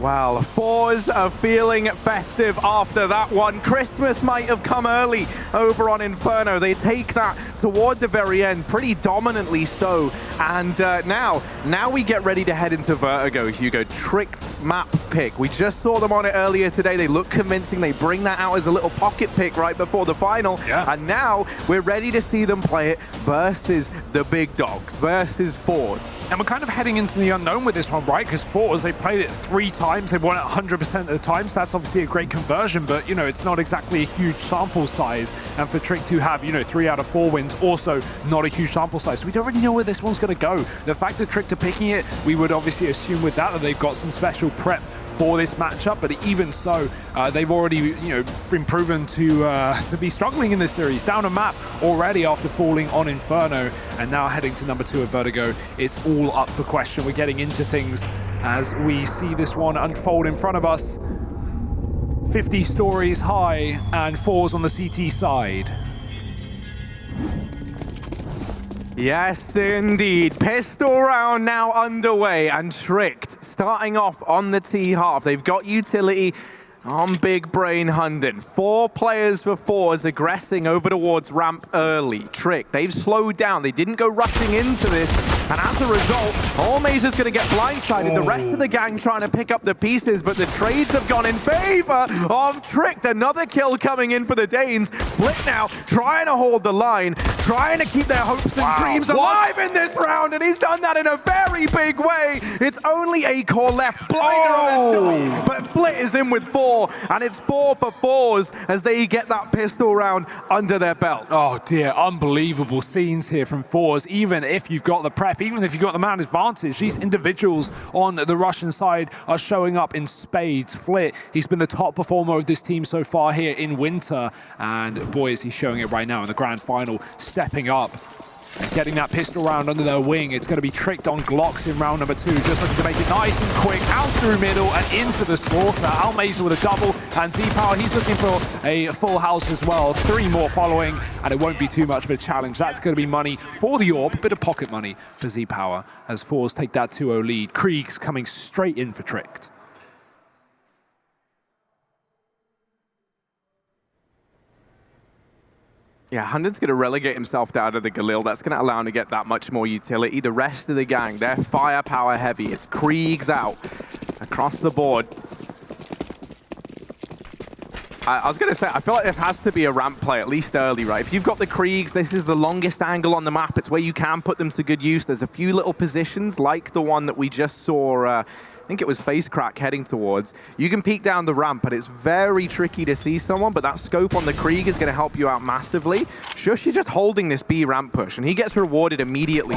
Well, ForZe are feeling festive after that one. Christmas might have come early over on Inferno. They take that toward the very end, pretty dominantly so. And now we get ready to head into Vertigo, Hugo. Tricked map pick. We just saw them on it earlier today. They look convincing. They bring that out as a little pocket pick right before the final. Yeah. And now we're ready to see them play it versus the big dogs, versus ForZe. And we're kind of heading into the unknown with this one, right? Because ForZe, they played it 3 times. They've won it 100% of the time, so that's obviously a great conversion, but, you know, it's not exactly a huge sample size. And for Trick to have, you know, 3 out of 4 wins, also not a huge sample size. So we don't really know where this one's going to go. The fact that Trick are picking it, we would obviously assume with that they've got some special prep for this matchup, but even so, they've already, you know, been proven to be struggling in this series. Down a map already after falling on Inferno, and now heading to number 2 of Vertigo. It's all up for question. We're getting into things as we see this one unfold in front of us. 50 stories high, and ForZe on the CT side. Yes, indeed. Pistol round now underway, and Tricked starting off on the T half. They've got utility on Big Brain Hunden. 4 players for ForZe aggressing over towards ramp early. Trick, they've slowed down. They didn't go rushing into this. And as a result, Almaze is going to get blindsided. The rest of the gang trying to pick up the pieces, but the trades have gone in favor of Tricked. Another kill coming in for the Danes. Flit now trying to hold the line, trying to keep their hopes and dreams alive in this round, and he's done that in a very big way. It's only A-Core left, blinder on the shot, but Flit is in with 4, and it's 4 for ForZe as they get that pistol round under their belt. Oh dear, unbelievable scenes here from ForZe. Even if you've got the prep, even if you've got the man advantage, these individuals on the Russian side are showing up in spades. Flit, he's been the top performer of this team so far here in winter, and boy is he showing it right now in the grand final, stepping up and getting that pistol round under their wing. It's going to be Tricked on Glocks in round number 2, just looking to make it nice and quick, out through middle and into the slaughter. Almaze with a double, and Z-Power, he's looking for a full house as well. 3 more following, and it won't be too much of a challenge. That's going to be money for the AWP, a bit of pocket money for Z-Power as ForZe take that 2-0 lead. Krieg's coming straight in for Tricked. Yeah, Hunden's going to relegate himself down to the Galil. That's going to allow him to get that much more utility. The rest of the gang, they're firepower heavy. It's Krieg's out across the board. I was going to say, I feel like this has to be a ramp play, at least early, right? If you've got the Kriegs, this is the longest angle on the map. It's where you can put them to good use. There's a few little positions, like the one that we just saw, I think it was Face Crack heading towards. You can peek down the ramp, but it's very tricky to see someone, but that scope on the Krieg is going to help you out massively. Shush is just holding this B ramp push, and he gets rewarded immediately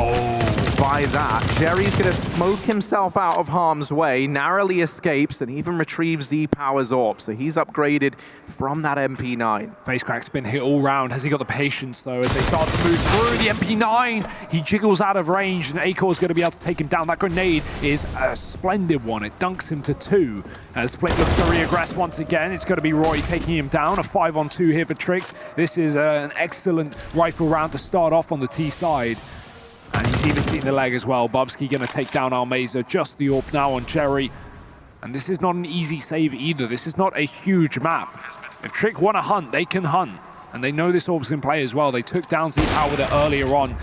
by that. Jerry's going to smoke himself out of harm's way, narrowly escapes, and even retrieves Z-Power's AWP, so he's upgraded from that MP9. Face Crack's been hit all round. Has he got the patience, though, as they start to move through the MP9? He jiggles out of range, and A-Core's going to be able to take him down. That grenade is a splendid one. It dunks him to 2 as Flick looks to re-aggress once again. It's going to be Roy taking him down. A 5-on-2 here for Tricked. This is an excellent rifle round to start off on the T side. And he's even seen the leg as well. Bubsky going to take down Almaze. Just the AWP now on Jerry. And this is not an easy save either. This is not a huge map. If Trick want to hunt, they can hunt. And they know this AWP's can play as well. They took down Z-Power with it earlier on.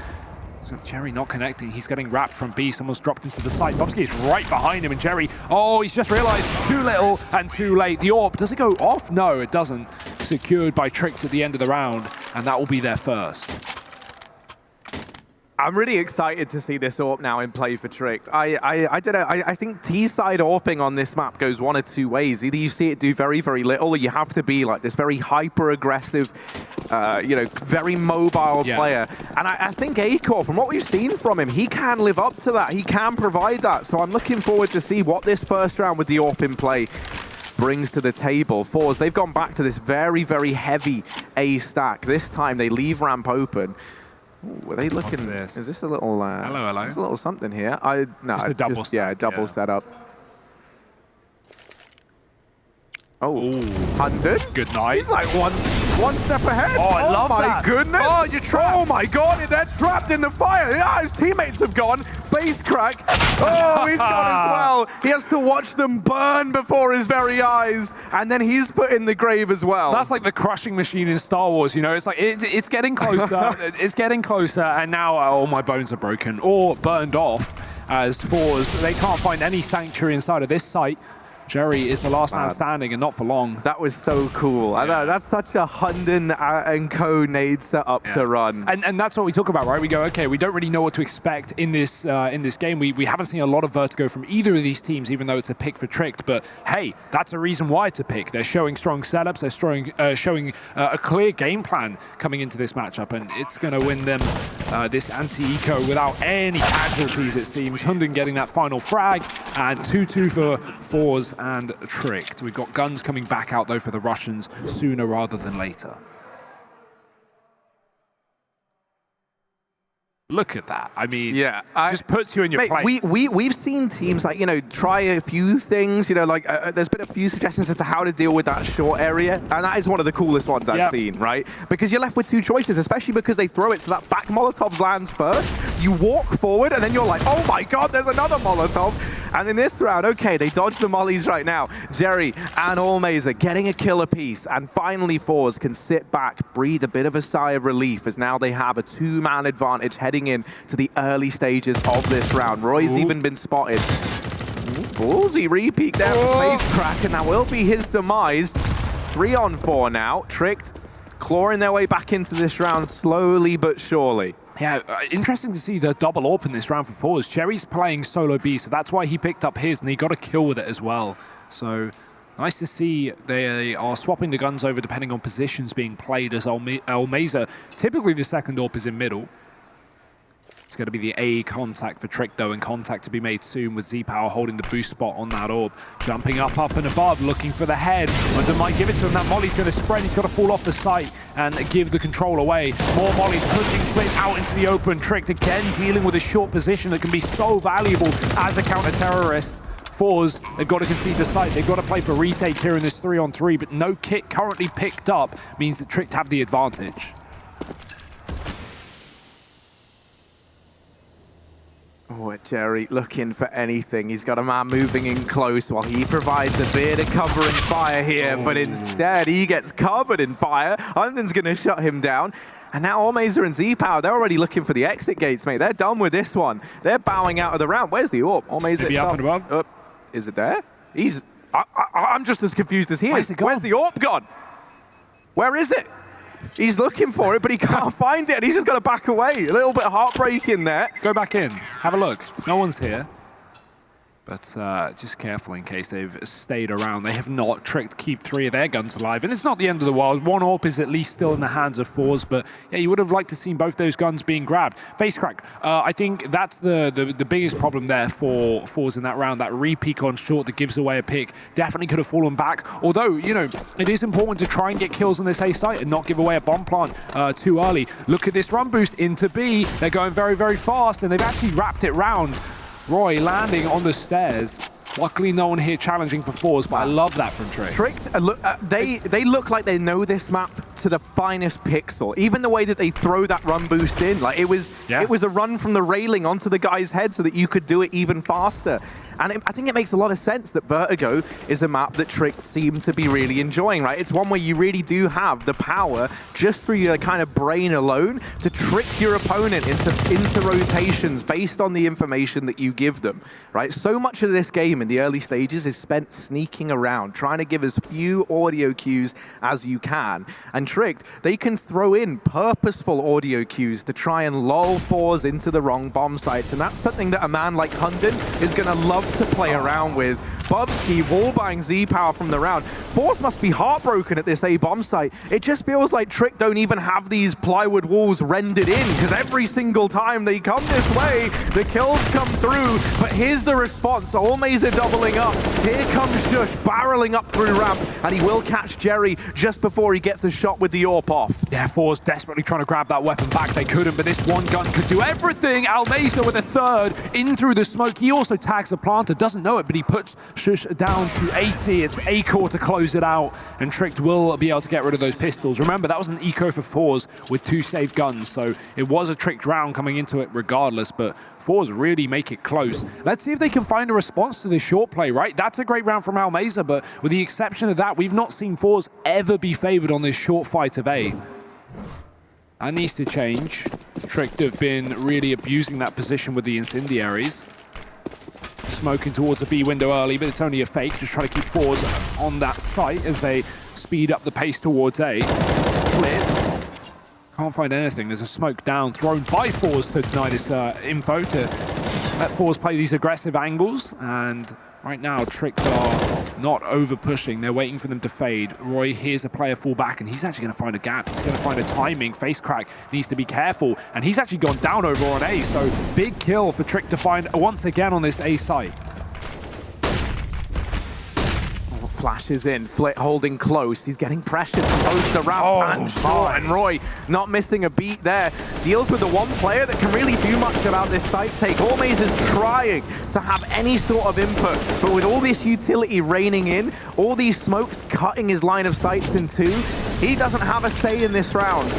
So Jerry not connecting. He's getting wrapped from B. Someone's dropped into the site. Bubsky is right behind him, and Jerry, oh, he's just realized too little and too late. The AWP, does it go off? No, it doesn't. Secured by Trick at the end of the round, and that will be their first. I'm really excited to see this AWP now in play for Tricked. I don't know, I think T-side AWPing on this map goes one of 2 ways. Either you see it do very, very little, or you have to be like this very hyper-aggressive, you know, very mobile player. And I think A-Core, from what we've seen from him, he can live up to that. He can provide that. So I'm looking forward to see what this first round with the AWP in play brings to the table. ForZe, they've gone back to this very, very heavy A stack. This time they leave ramp open. Ooh, were they looking? Is this a little? Hello. There's a little something here. No, it's double just, stack, double setup. Oh, Hunden. Good night. He's like one step ahead. Oh, I love that. Oh my goodness. Oh, you're trap. Oh my god, they're trapped in the fire. Yeah, his teammates have gone. Face crack. Oh, he's gone as well. He has to watch them burn before his very eyes. And then he's put in the grave as well. That's like the crushing machine in Star Wars, you know? It's like, it's getting closer. It's getting closer, and now all my bones are broken or burned off as ForZe, they can't find any sanctuary inside of this site. Jerry is the last man standing, and not for long. That was so cool. Yeah. I know, that's such a Hunden and Co nade setup to run. And that's what we talk about, right? We go, okay, we don't really know what to expect in this game. We haven't seen a lot of Vertigo from either of these teams, even though it's a pick for Tricked. But hey, that's a reason why it's a pick. They're showing strong setups. They're showing a clear game plan coming into this matchup, and it's going to win them this anti-eco without any casualties, it seems. Hunden getting that final frag, and 2-2 for ForZe and Tricked. We've got guns coming back out, though, for the Russians sooner rather than later. Look at that. I mean, just puts you in your place. We've seen teams like, you know, try a few things, you know, like there's been a few suggestions as to how to deal with that short area, and that is one of the coolest ones I've seen, right? Because you're left with two choices, especially because they throw it so that back Molotov lands first, you walk forward, and then you're like, oh my god, there's another Molotov. And in this round, okay, they dodge the mollies right now. Jerry and Allmazer getting a kill apiece, and finally ForZe can sit back, breathe a bit of a sigh of relief, as now they have a two-man advantage heading in to the early stages of this round. Roy's even been spotted. Ballsy repeat there, face crack, and that will be his demise. 3-on-4 now. Tricked, clawing their way back into this round slowly but surely. Yeah, interesting to see the double AWP in this round for ForZe. Jerry's playing solo B, so that's why he picked up his, and he got a kill with it as well. So nice to see they are swapping the guns over depending on positions being played, as Allmazer, typically the second AWP is in middle. It's going to be the A contact for Trick, though, and contact to be made soon with Z-Power holding the boost spot on that AWP. Jumping up and above, looking for the head. Hunden might give it to him. That molly's going to spread. He's got to fall off the site and give the control away. More mollies pushing Flint out into the open. Trick again dealing with a short position that can be so valuable as a counter-terrorist. ForZe, they've got to concede the site. They've got to play for retake here in this 3-on-3, but no kit currently picked up means that Trick have the advantage. Oh, Jerry looking for anything. He's got a man moving in close while he provides a bit of cover and fire here, but instead he gets covered in fire. Hunden's going to shut him down. And now Allmazer and Z-Power, they're already looking for the exit gates, mate. They're done with this one. They're bowing out of the round. Where's the AWP? Allmazer maybe up and above. Is it there? I'm just as confused as he is. Where's the AWP gone? Where is it? He's looking for it, but he can't find it, and he's just got to back away. A little bit heartbreaking there. Go back in. Have a look. No one's here. But just careful in case they've stayed around. They have not tricked keep 3 of their guns alive. And it's not the end of the world. One AWP is at least still in the hands of ForZe. But yeah, you would have liked to see both those guns being grabbed. Face crack. I think that's the biggest problem there for ForZe in that round. That re-peek on short that gives away a pick. Definitely could have fallen back. Although, you know, it is important to try and get kills on this A site and not give away a bomb plant too early. Look at this run boost into B. They're going very, very fast. And they've actually wrapped it round. Roy landing on the stairs. Luckily, no one here challenging for ForZe, but I love that from Trick. They look like they know this map to the finest pixel. Even the way that they throw that run boost in, like it was a run from the railing onto the guy's head so that you could do it even faster. And I think it makes a lot of sense that Vertigo is a map that Trick seem to be really enjoying, right? It's one where you really do have the power, just through your kind of brain alone, to trick your opponent into rotations based on the information that you give them, right? So much of this game in the early stages is spent sneaking around, trying to give as few audio cues as you can. And Tricked, they can throw in purposeful audio cues to try and lull ForZe into the wrong bomb sites. And that's something that a man like Hunden is going to love to play around with. Bubsky wallbang Z-Power from the round. ForZe must be heartbroken at this A bomb site. It just feels like Trick don't even have these plywood walls rendered in, because every single time they come this way, the kills come through. But here's the response. Allmazer doubling up. Here comes Shush barreling up through ramp, and he will catch Jerry just before he gets a shot with the AWP off. Yeah, ForZe desperately trying to grab that weapon back. They couldn't, but this one gun could do everything. Allmazer with a third in through the smoke. He also tags the planter, doesn't know it, but he puts shush down to 80. It's Acor to close it out, and Tricked will be able to get rid of those pistols. Remember, that was an eco for ForZe with 2 safe guns, so it was a Tricked round coming into it regardless, but ForZe really make it close. Let's see if they can find a response to this short play, right? That's a great round from Almeza, but with the exception of that, we've not seen ForZe ever be favored on this short fight of A. That needs to change. Tricked have been really abusing that position with the incendiaries. Smoking towards the B window early, but it's only a fake. Just trying to keep ForZe on that site as they speed up the pace towards A. Flip. Can't find anything. There's a smoke down thrown by ForZe to deny this info, to let ForZe play these aggressive angles. And right now, Tricked are not over pushing. They're waiting for them to fade. Roy hears a player fall back, and he's actually going to find a gap. He's going to find a timing. Face crack needs to be careful, and he's actually gone down over on A. So big kill for Tricked to find once again on this A site. Flashes in, Flit holding close. He's getting pressured to post the ramp and short, and Roy not missing a beat there. Deals with the one player that can really do much about this site take. Almaze is trying to have any sort of input, but with all this utility raining in, all these smokes cutting his line of sights in two, he doesn't have a say in this round.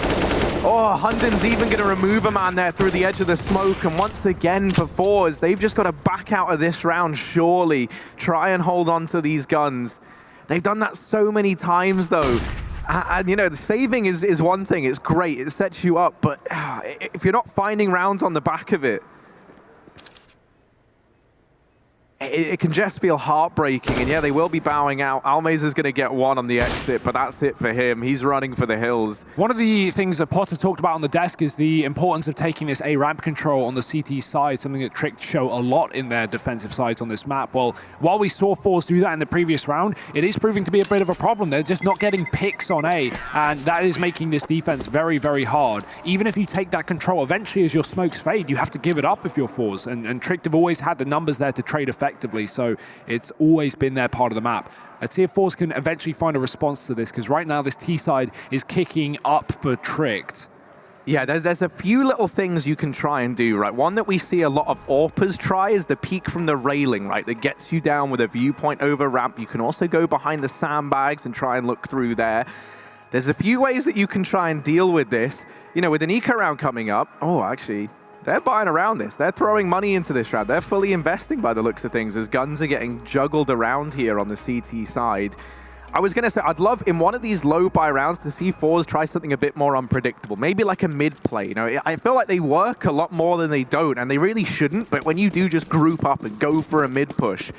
Oh, Hunden's even going to remove a man there through the edge of the smoke, and once again for ForZe, they've just got to back out of this round surely. Try and hold on to these guns. They've done that so many times, though. And, you know, the saving is one thing. It's great. It sets you up. But if you're not finding rounds on the back of it, it can just feel heartbreaking. And, yeah, they will be bowing out. Almeza's going to get one on the exit, but that's it for him. He's running for the hills. One of the things that Potter talked about on the desk is the importance of taking this A ramp control on the CT side, something that Tricked show a lot in their defensive sides on this map. Well, while we saw ForZe do that in the previous round, it is proving to be a bit of a problem. They're just not getting picks on A, and that is making this defense very, very hard. Even if you take that control, eventually as your smokes fade, you have to give it up if you're ForZe, and Tricked have always had the numbers there to trade effectively, so it's always been their part of the map. Let's see if ForZe can eventually find a response to this, because right now this T side is kicking up for Tricked. Yeah, there's a few little things you can try and do, right? One that we see a lot of AWPers try is the peek from the railing, right? That gets you down with a viewpoint over ramp. You can also go behind the sandbags and try and look through there. There's a few ways that you can try and deal with this. You know, with an eco round coming up, actually, they're buying around this. They're throwing money into this round. They're fully investing by the looks of things as guns are getting juggled around here on the CT side. I was going to say, I'd love in one of these low buy rounds to see ForZe try something a bit more unpredictable. Maybe like a mid play. You know, I feel like they work a lot more than they don't, and they really shouldn't. But when you do just group up and go for a mid push,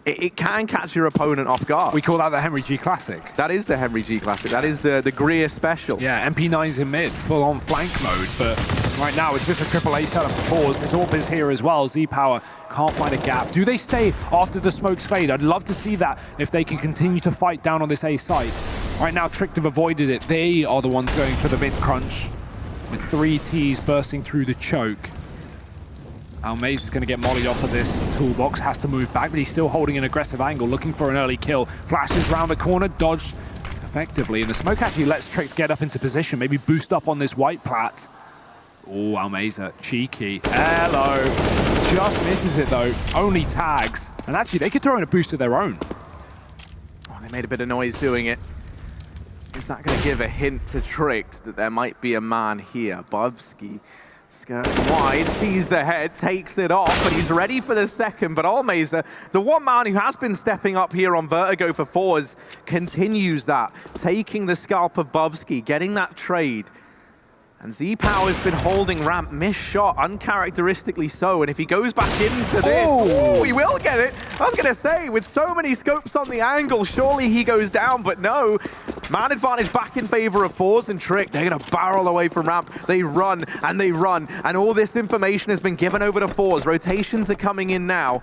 it can catch your opponent off guard. We call that the Henry G Classic. That is the Henry G Classic. That is the Greer special. Yeah, MP9's in mid, full-on flank mode, but right now it's just a AAA setup for ForZe. There's AWPers here as well. Z-Power can't find a gap. Do they stay after the smokes fade? I'd love to see that if they can continue to fight down on this A site. Right now, Tricked have avoided it. They are the ones going for the mid crunch with 3 Ts bursting through the choke. Almeza is going to get mollied off of this toolbox, has to move back, but he's still holding an aggressive angle, looking for an early kill. Flashes around the corner, dodged effectively, and the smoke actually lets Tricked get up into position, maybe boost up on this white plat. Oh, Almeza, cheeky. Hello. Just misses it though, only tags. And actually, they could throw in a boost of their own. Oh, they made a bit of noise doing it. Is that going to give a hint to Tricked that there might be a man here? Bubsky. Skirting wide, sees the head, takes it off, but he's ready for the second. But Almeza, the one man who has been stepping up here on Vertigo for ForZe, continues that, taking the scalp of Bubsky, getting that trade. And Z-Power's been holding ramp, missed shot, uncharacteristically so. And if he goes back into this, he will get it. I was going to say, with so many scopes on the angle, surely he goes down, but no. Man advantage back in favor of ForZe and Tricked. They're going to barrel away from ramp. They run, and all this information has been given over to ForZe. Rotations are coming in now.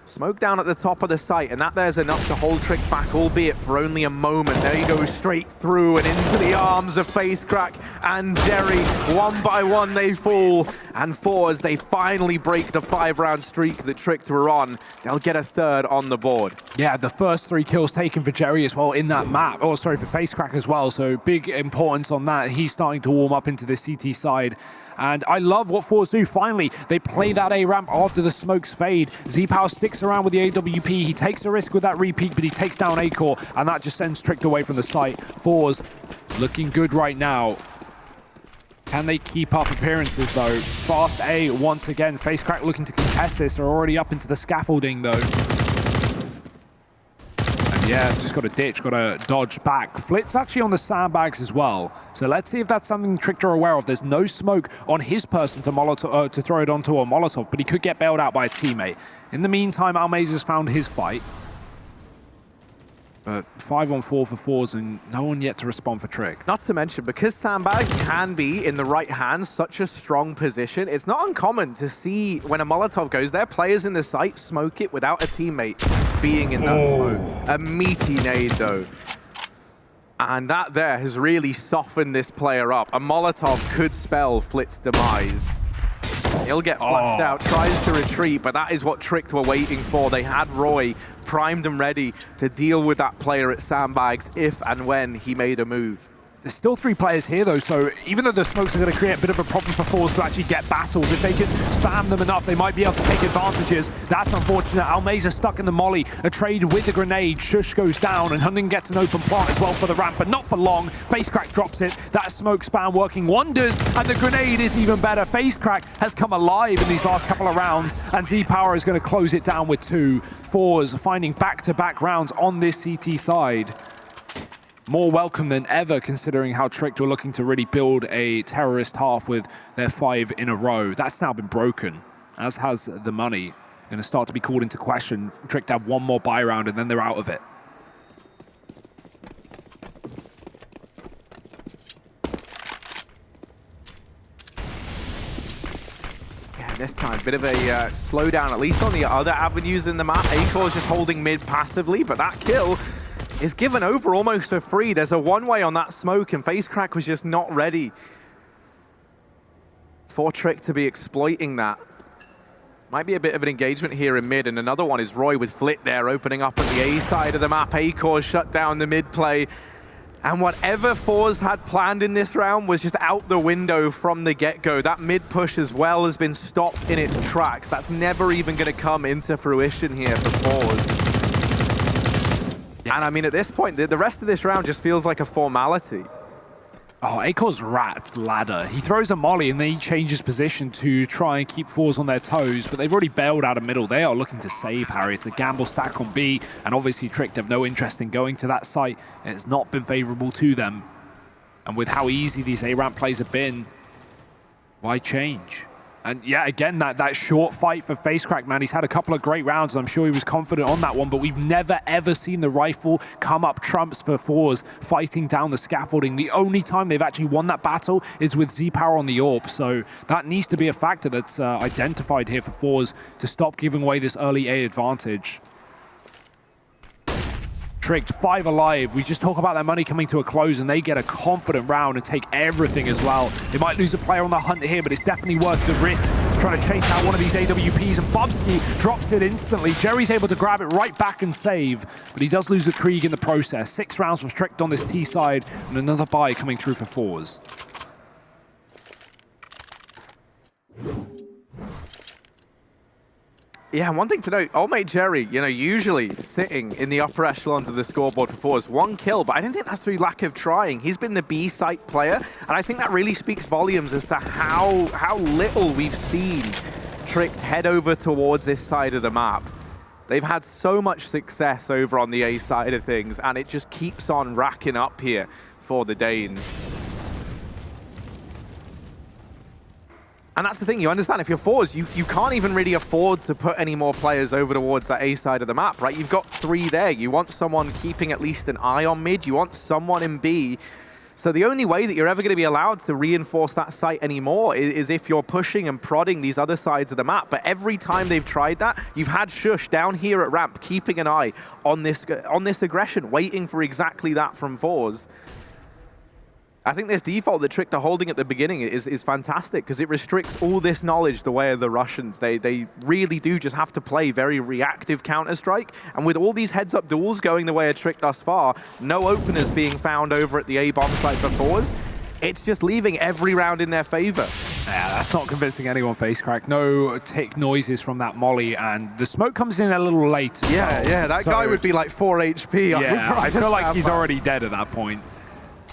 Smoke down at the top of the site, and there's enough to hold Tricked back, albeit for only a moment. There he goes straight through and into the arms of Face Crack and Jerry. One by one they fall, and ForZe, they finally break the 5-round streak that Tricked were on. They'll get a third on the board. Yeah, the first 3 kills taken for Jerry as well in that map. For Face Crack as well, so big importance on that. He's starting to warm up into the CT side. And I love what ForZe do. Finally, they play that A ramp after the smokes fade. Z-Power sticks around with the AWP. He takes a risk with that repeat, but he takes down A-Core, and that just sends Tricked away from the site. ForZe looking good right now. Can they keep up appearances, though? Fast A once again. FaceCrack looking to contest this. They're already up into the scaffolding, though. And yeah, just got to ditch, got to dodge back. Flit's actually on the sandbags as well. So let's see if that's something Tricked are aware of. There's no smoke on his person to throw it onto a Molotov, but he could get bailed out by a teammate. In the meantime, Almaze has found his fight. But 5-on-4 for ForZe and no one yet to respond for Trick. Not to mention, because sandbags can be, in the right hands, such a strong position, it's not uncommon to see when a Molotov goes there, players in the site smoke it without a teammate being in that smoke. A meaty nade, though. And that there has really softened this player up. A Molotov could spell Flit's demise. He'll get flashed out, tries to retreat, but that is what Tricked were waiting for. They had Roy primed and ready to deal with that player at sandbags if and when he made a move. There's still 3 players here, though, so even though the smokes are going to create a bit of a problem for ForZe to actually get battles, if they can spam them enough, they might be able to take advantages. That's unfortunate. Almaze is stuck in the molly. A trade with the grenade. Shush goes down, and Hunden gets an open plant as well for the ramp, but not for long. FaceCrack drops it. That smoke spam working wonders, and the grenade is even better. FaceCrack has come alive in these last couple of rounds, and Z-Power is going to close it down with 2. ForZe finding back-to-back rounds on this CT side. More welcome than ever, considering how Tricked were looking to really build a terrorist half with their 5 in a row. That's now been broken, as has the money. Going to start to be called into question. Tricked have 1 more buy round, and then they're out of it. Yeah, this time, bit of a slowdown, at least on the other avenues in the map. A-Core's just holding mid passively, but that kill is given over almost for free. There's a one-way on that smoke, and FaceCrack was just not ready for Trick to be exploiting that. Might be a bit of an engagement here in mid, and another one is Roy with Flit there, opening up on the A side of the map. A-Core shut down the mid play, and whatever ForZe had planned in this round was just out the window from the get-go. That mid push as well has been stopped in its tracks. That's never even going to come into fruition here for ForZe. And I mean, at this point, the rest of this round just feels like a formality. Oh, A-Core's rat ladder. He throws a molly and then he changes position to try and keep ForZe on their toes, but they've already bailed out of middle. They are looking to save Harry. It's a gamble stack on B, and obviously Tricked have no interest in going to that site. It's not been favorable to them. And with how easy these A-ramp plays have been, why change? And yeah, again, that short fight for FaceCrack, man. He's had a couple of great rounds, and I'm sure he was confident on that one, but we've never, ever seen the rifle come up trumps for ForZe fighting down the scaffolding. The only time they've actually won that battle is with Z-Power on the AWP, so that needs to be a factor that's identified here for ForZe to stop giving away this early A advantage. Tricked, 5 alive. We just talk about their money coming to a close, and they get a confident round and take everything as well. They might lose a player on the hunt here, but it's definitely worth the risk trying to chase out one of these AWPs, and Bubsky drops it instantly. Jerry's able to grab it right back and save, but he does lose the Krieg in the process. 6 rounds from Tricked on this T side, and another buy coming through for ForZe. Yeah, one thing to note, old mate Jerry, usually sitting in the upper echelons of the scoreboard for ForZe, 1 kill, but I don't think that's through lack of trying. He's been the B site player, and I think that really speaks volumes as to how little we've seen Tricked head over towards this side of the map. They've had so much success over on the A side of things, and it just keeps on racking up here for the Danes. And that's the thing, you understand, if you're ForZe, you can't even really afford to put any more players over towards that A side of the map, right? You've got 3 there. You want someone keeping at least an eye on mid. You want someone in B. So the only way that you're ever going to be allowed to reinforce that site anymore is if you're pushing and prodding these other sides of the map. But every time they've tried that, you've had Shush down here at ramp, keeping an eye on this aggression, waiting for exactly that from ForZe. I think this default that Tricked are holding at the beginning is fantastic, because it restricts all this knowledge the way of the Russians. They really do just have to play very reactive Counter-Strike, and with all these heads-up duels going the way of Tricked thus far, no openers being found over at the A-bomb site for ForZe, it's just leaving every round in their favor. Yeah, that's not convincing anyone, Facecrack. No tick noises from that molly, and the smoke comes in a little late. Yeah, that guy would be like 4 HP. Yeah, I feel like he's already dead at that point.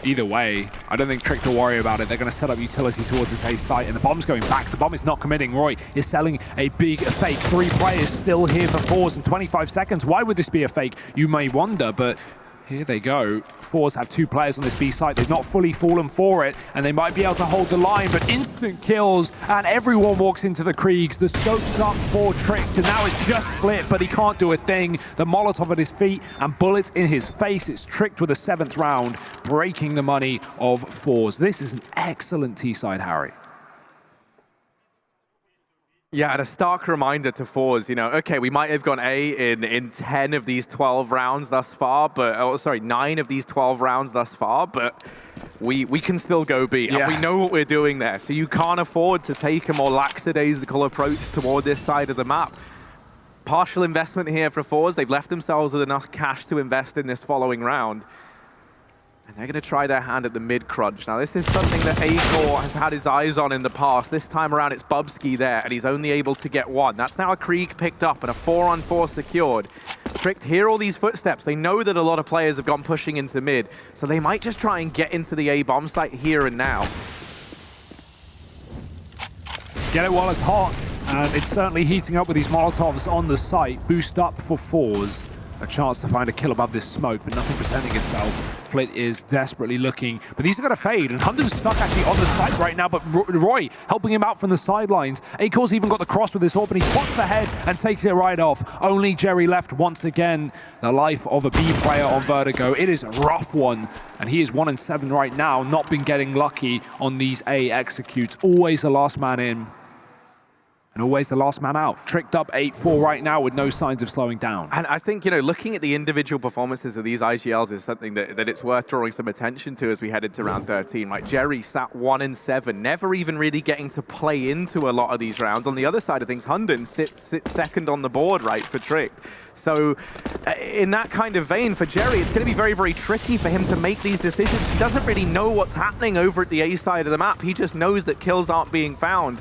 Either way, I don't think Trick to worry about it. They're going to set up utility towards this A site, and the bomb's going back. The bomb is not committing. Roy is selling a big fake. 3 players still here for ForZe in 25 seconds. Why would this be a fake? You may wonder, but here they go. ForZe have 2 players on this B site. They've not fully fallen for it, and they might be able to hold the line, but instant kills, and everyone walks into the Kriegs. The scope's up for Trick, and now it's just Flit, but he can't do a thing. The Molotov at his feet and bullets in his face. It's Tricked with a 7th round, breaking the money of ForZe. This is an excellent T-side, Harry. Yeah, and a stark reminder to ForZe, you know, okay, we might have gone A in 10 of these 12 rounds thus far, but, oh, sorry, 9 of these 12 rounds thus far, but we can still go B, and we know what we're doing there, so you can't afford to take a more lackadaisical approach toward this side of the map. Partial investment here for ForZe. They've left themselves with enough cash to invest in this following round. And they're going to try their hand at the mid-crunch. Now, this is something that Acor has had his eyes on in the past. This time around, it's Bubsky there, and he's only able to get 1. That's now a Krieg picked up and a 4-on-4 secured. Tricked, hear all these footsteps. They know that a lot of players have gone pushing into mid, so they might just try and get into the A bomb site here and now. Get it while it's hot, and it's certainly heating up with these Molotovs on the site. Boost up for ForZe. A chance to find a kill above this smoke, but nothing presenting itself. Flit is desperately looking, but these are going to fade, and Hunter's stuck actually on the site right now, but Roy helping him out from the sidelines. Acor's even got the cross with his AWP, and he spots the head and takes it right off. Only Jerry left once again. The life of a B player on Vertigo. It is a rough one, and he is 1-7 right now, not been getting lucky on these A executes. Always the last man in. And always the last man out. Tricked up 8-4 right now with no signs of slowing down. And I think, you know, looking at the individual performances of these IGLs is something that it's worth drawing some attention to as we head into round 13. Like, Jerry sat 1-7, never even really getting to play into a lot of these rounds. On the other side of things, Hunden sits second on the board, right, for Tricked. So in that kind of vein, for Jerry, it's going to be very, very tricky for him to make these decisions. He doesn't really know what's happening over at the A side of the map. He just knows that kills aren't being found.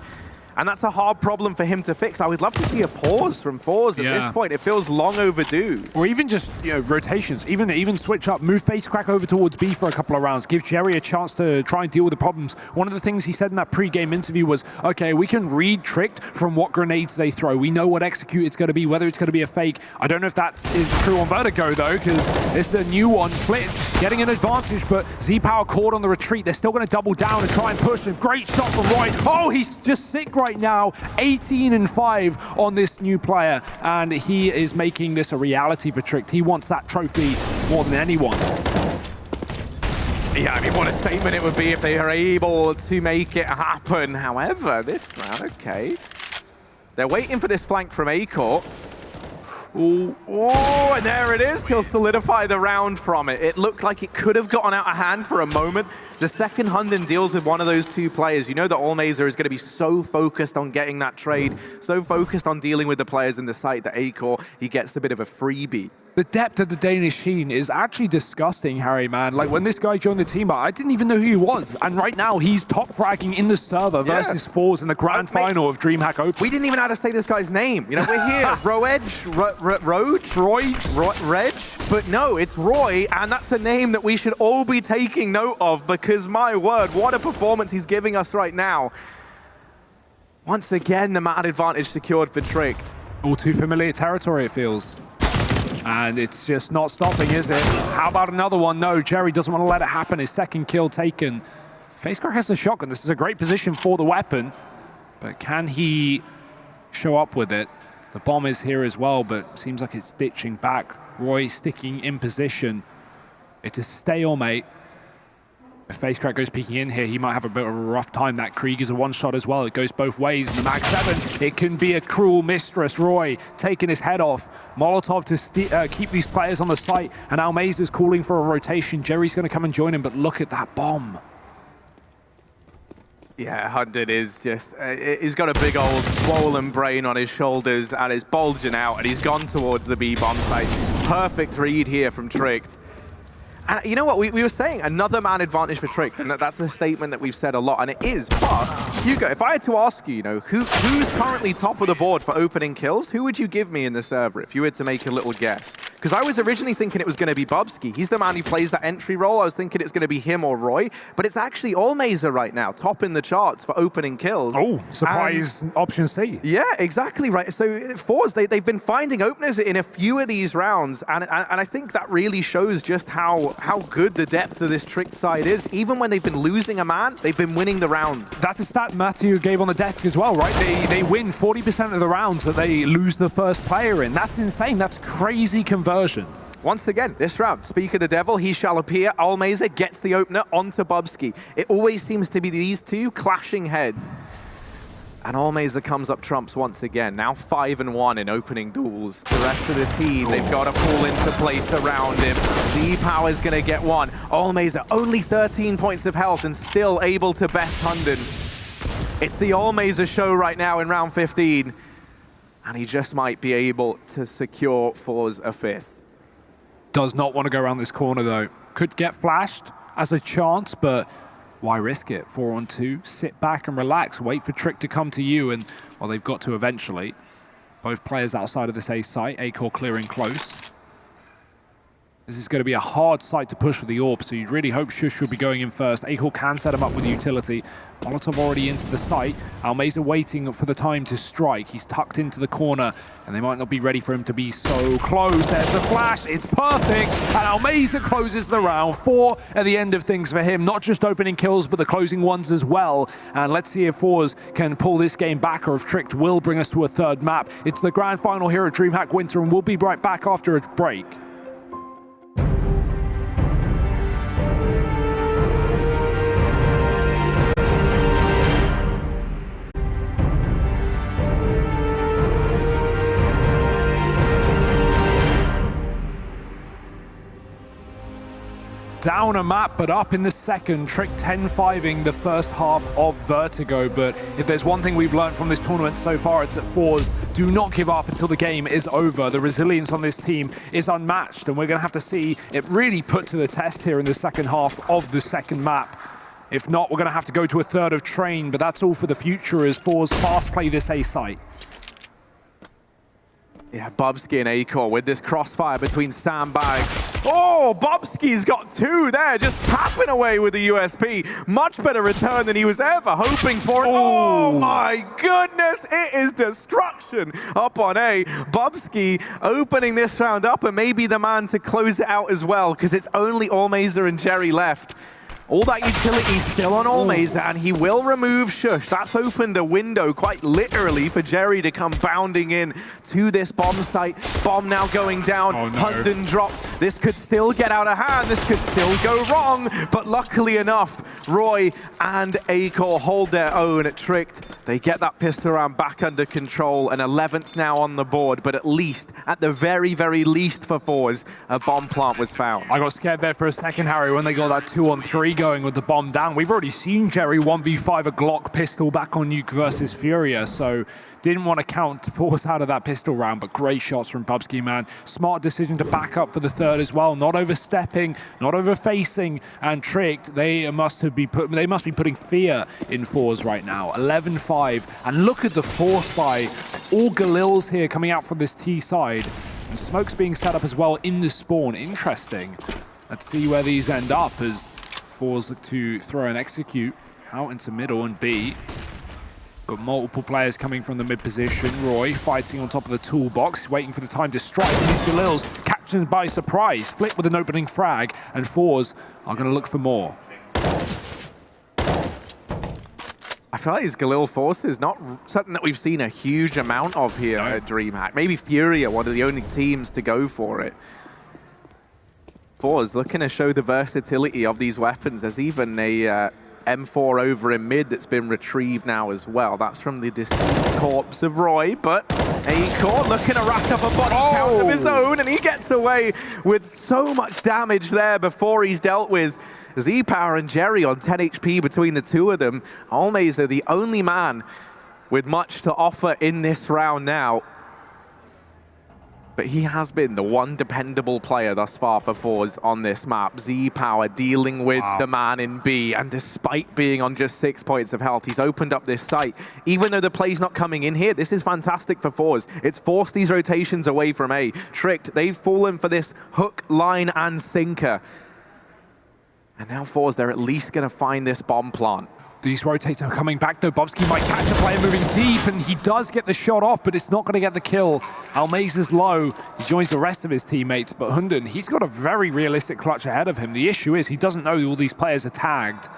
And that's a hard problem for him to fix. I would love to see a pause from ForZe at this point. It feels long overdue. Or even just, you know, rotations. Even switch up, move Facecrack over towards B for a couple of rounds. Give Jerry a chance to try and deal with the problems. One of the things he said in that pre-game interview was, okay, we can read Tricked from what grenades they throw. We know what execute it's going to be, whether it's going to be a fake. I don't know if that is true on Vertigo, though, because it's a new one. Flit getting an advantage, but Z-Power caught on the retreat. They're still going to double down and try and push. And great shot from Roy. Oh, he's just sick right now. 18-5 on this new player, and he is making this a reality for Tricked. He wants that trophy more than anyone. Yeah, I mean, what a statement it would be if they are able to make it happen. However, this round, okay. They're waiting for this flank from Acor. Ooh, oh, and there it is. He'll solidify the round from it. It looked like it could have gotten out of hand for a moment. The second Hunden deals with one of those 2 players, you know that Allmazer is going to be so focused on getting that trade, so focused on dealing with the players in the site that Acor, he gets a bit of a freebie. The depth of the Danish scene is actually disgusting, Harry, man. Like, when this guy joined the team, I didn't even know who he was. And right now, he's top fragging in the server versus ForZe in the grand final of DreamHack Open. We didn't even know how to say this guy's name. You know, we're here. Reg? But no, it's Roy, and that's a name that we should all be taking note of because, my word, what a performance he's giving us right now. Once again, the mad advantage secured for Tricked. All too familiar territory, it feels. And it's just not stopping, is it? How about another one? No, Jerry doesn't want to let it happen. His second kill taken. Facecrack has the shotgun. This is a great position for the weapon. But can he show up with it? The bomb is here as well, but seems like it's ditching back. Roy sticking in position. It's a stalemate. If Facecrack goes peeking in here, he might have a bit of a rough time. That Krieg is a one-shot as well. It goes both ways. And the Mag 7, it can be a cruel mistress. Roy taking his head off. Molotov to keep these players on the site. And Almazer's calling for a rotation. Jerry's going to come and join him, but look at that bomb. Yeah, Hunden is just, he's got a big old swollen brain on his shoulders and is bulging out, and he's gone towards the B bomb site. Perfect read here from Tricked. And you know what, we were saying another man advantage for Trick, and that's a statement that we've said a lot, and it is. But, Hugo, if I had to ask you, who's currently top of the board for opening kills, who would you give me in the server if you were to make a little guess? Because I was originally thinking it was going to be Bubsky. He's the man who plays that entry role. I was thinking it's going to be him or Roy, but it's actually Allmazer right now, top in the charts for opening kills. Oh, surprise option C. Yeah, exactly right. So ForZe, they've been finding openers in a few of these rounds, and I think that really shows just how good the depth of this Trick side is. Even when they've been losing a man, they've been winning the rounds. That's a stat Matthew gave on the desk as well, right? They win 40% of the rounds that they lose the first player in. That's insane. That's crazy conversion. Once again, this round, Speak of the Devil, he shall appear. Allmazer gets the opener onto Bubsky. It always seems to be these two clashing heads. And Allmazer comes up trumps once again. Now 5-1 in opening duels. The rest of the team, they've got to fall into place around him. Z-Power's going to get one. Allmazer, only 13 points of health and still able to best Hunden. It's the Allmazer show right now in round 15. And he just might be able to secure ForZe a 5th. Does not want to go around this corner, though. Could get flashed as a chance, but why risk it? 4-on-2, sit back and relax. Wait for Trick to come to you, and, well, they've got to eventually. Both players outside of this A site. A-Core clearing close. This is going to be a hard site to push with the AWP, so you'd really hope Shush will be going in first. A-Core can set him up with utility. Molotov already into the site. Allmazer waiting for the time to strike. He's tucked into the corner, and they might not be ready for him to be so close. There's the flash. It's perfect. And Allmazer closes the round. 4 at the end of things for him. Not just opening kills, but the closing ones as well. And let's see if ForZe can pull this game back, or if Trick will bring us to a third map. It's the grand final here at DreamHack Winter, and we'll be right back after a break. Down a map, but up in the second. Trick 10-5ing the first half of Vertigo. But if there's one thing we've learned from this tournament so far, it's that ForZe do not give up until the game is over. The resilience on this team is unmatched, and we're going to have to see it really put to the test here in the second half of the second map. If not, we're going to have to go to a third of Train, but that's all for the future as ForZe fast play this A site. Yeah, Bubsky and A-Core with this crossfire between sandbags. Oh, Bubsky's got 2 there, just tapping away with the USP. Much better return than he was ever hoping for. Oh my goodness, it is destruction up on A. Bubsky opening this round up, and maybe the man to close it out as well, because it's only Allmazer and Jerry left. All that utility still on Allmazer, and he will remove Shush. That's opened the window, quite literally, for Jerry to come bounding in to this bomb site. Bomb now going down. Oh, no. Hunden dropped. This could still get out of hand. This could still go wrong. But luckily enough, Roy and A-Core hold their own. Tricked. They get that pistol round back under control. An 11th now on the board. But at least, at the very, very least for ForZe, a bomb plant was found. I got scared there for a second, Harry, when they got that 2-on-3 going with the bomb down. We've already seen Jerry 1v5 a Glock pistol back on Nuke versus Furia, so didn't want to count ForZe out of that pistol round, but great shots from Bubsky, man. Smart decision to back up for the third as well. Not overstepping, not overfacing, and Tricked. They must be putting fear in ForZe right now. 11-5, and look at the force by all Galils here coming out from this T side. And smoke's being set up as well in the spawn. Interesting. Let's see where these end up as ForZe look to throw and execute out into middle and B. Got multiple players coming from the mid position. Roy fighting on top of the toolbox, waiting for the time to strike. These Galils captured by surprise. Flip with an opening frag, and ForZe are going to look for more. I feel like these Galil forces not something that we've seen a huge amount of here at DreamHack. Maybe Furia, one of the only teams to go for it. ForZe looking to show the versatility of these weapons. There's even a M4 over in mid that's been retrieved now as well. That's from the deceased corpse of Roy, but A-Core looking to rack up a body count of his own, and he gets away with so much damage there before he's dealt with Z-Power and Jerry on 10 HP between the two of them. Allmazer, the only man with much to offer in this round now. but he has been the one dependable player thus far for ForZe on this map. Z-Power dealing with the man in B, and despite being on just 6 points of health, he's opened up this site. Even though the play's not coming in here, this is fantastic for ForZe. It's forced these rotations away from A. Tricked, they've fallen for this hook, line, and sinker. And now ForZe, they're at least going to find this bomb plant. These rotates are coming back though. Bubsky might catch a player moving deep, and he does get the shot off, but it's not going to get the kill. Almaze's low. He joins the rest of his teammates, but Hunden, he's got a very realistic clutch ahead of him. The issue is he doesn't know all these players are tagged,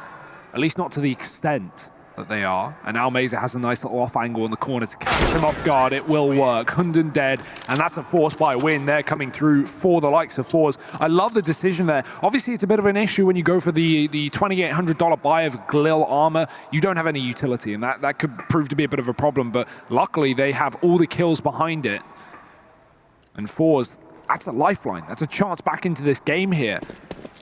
at least not to the extent that they are. And Almaze has a nice little off angle in the corner to catch him off guard. It will work. Hunden dead, and that's a force by win. They're coming through for the likes of ForZe. I love the decision there. Obviously, it's a bit of an issue when you go for the $2,800 buy of Glil armor. You don't have any utility, and that could prove to be a bit of a problem, but luckily they have all the kills behind it. And ForZe, that's a lifeline. That's a chance back into this game here.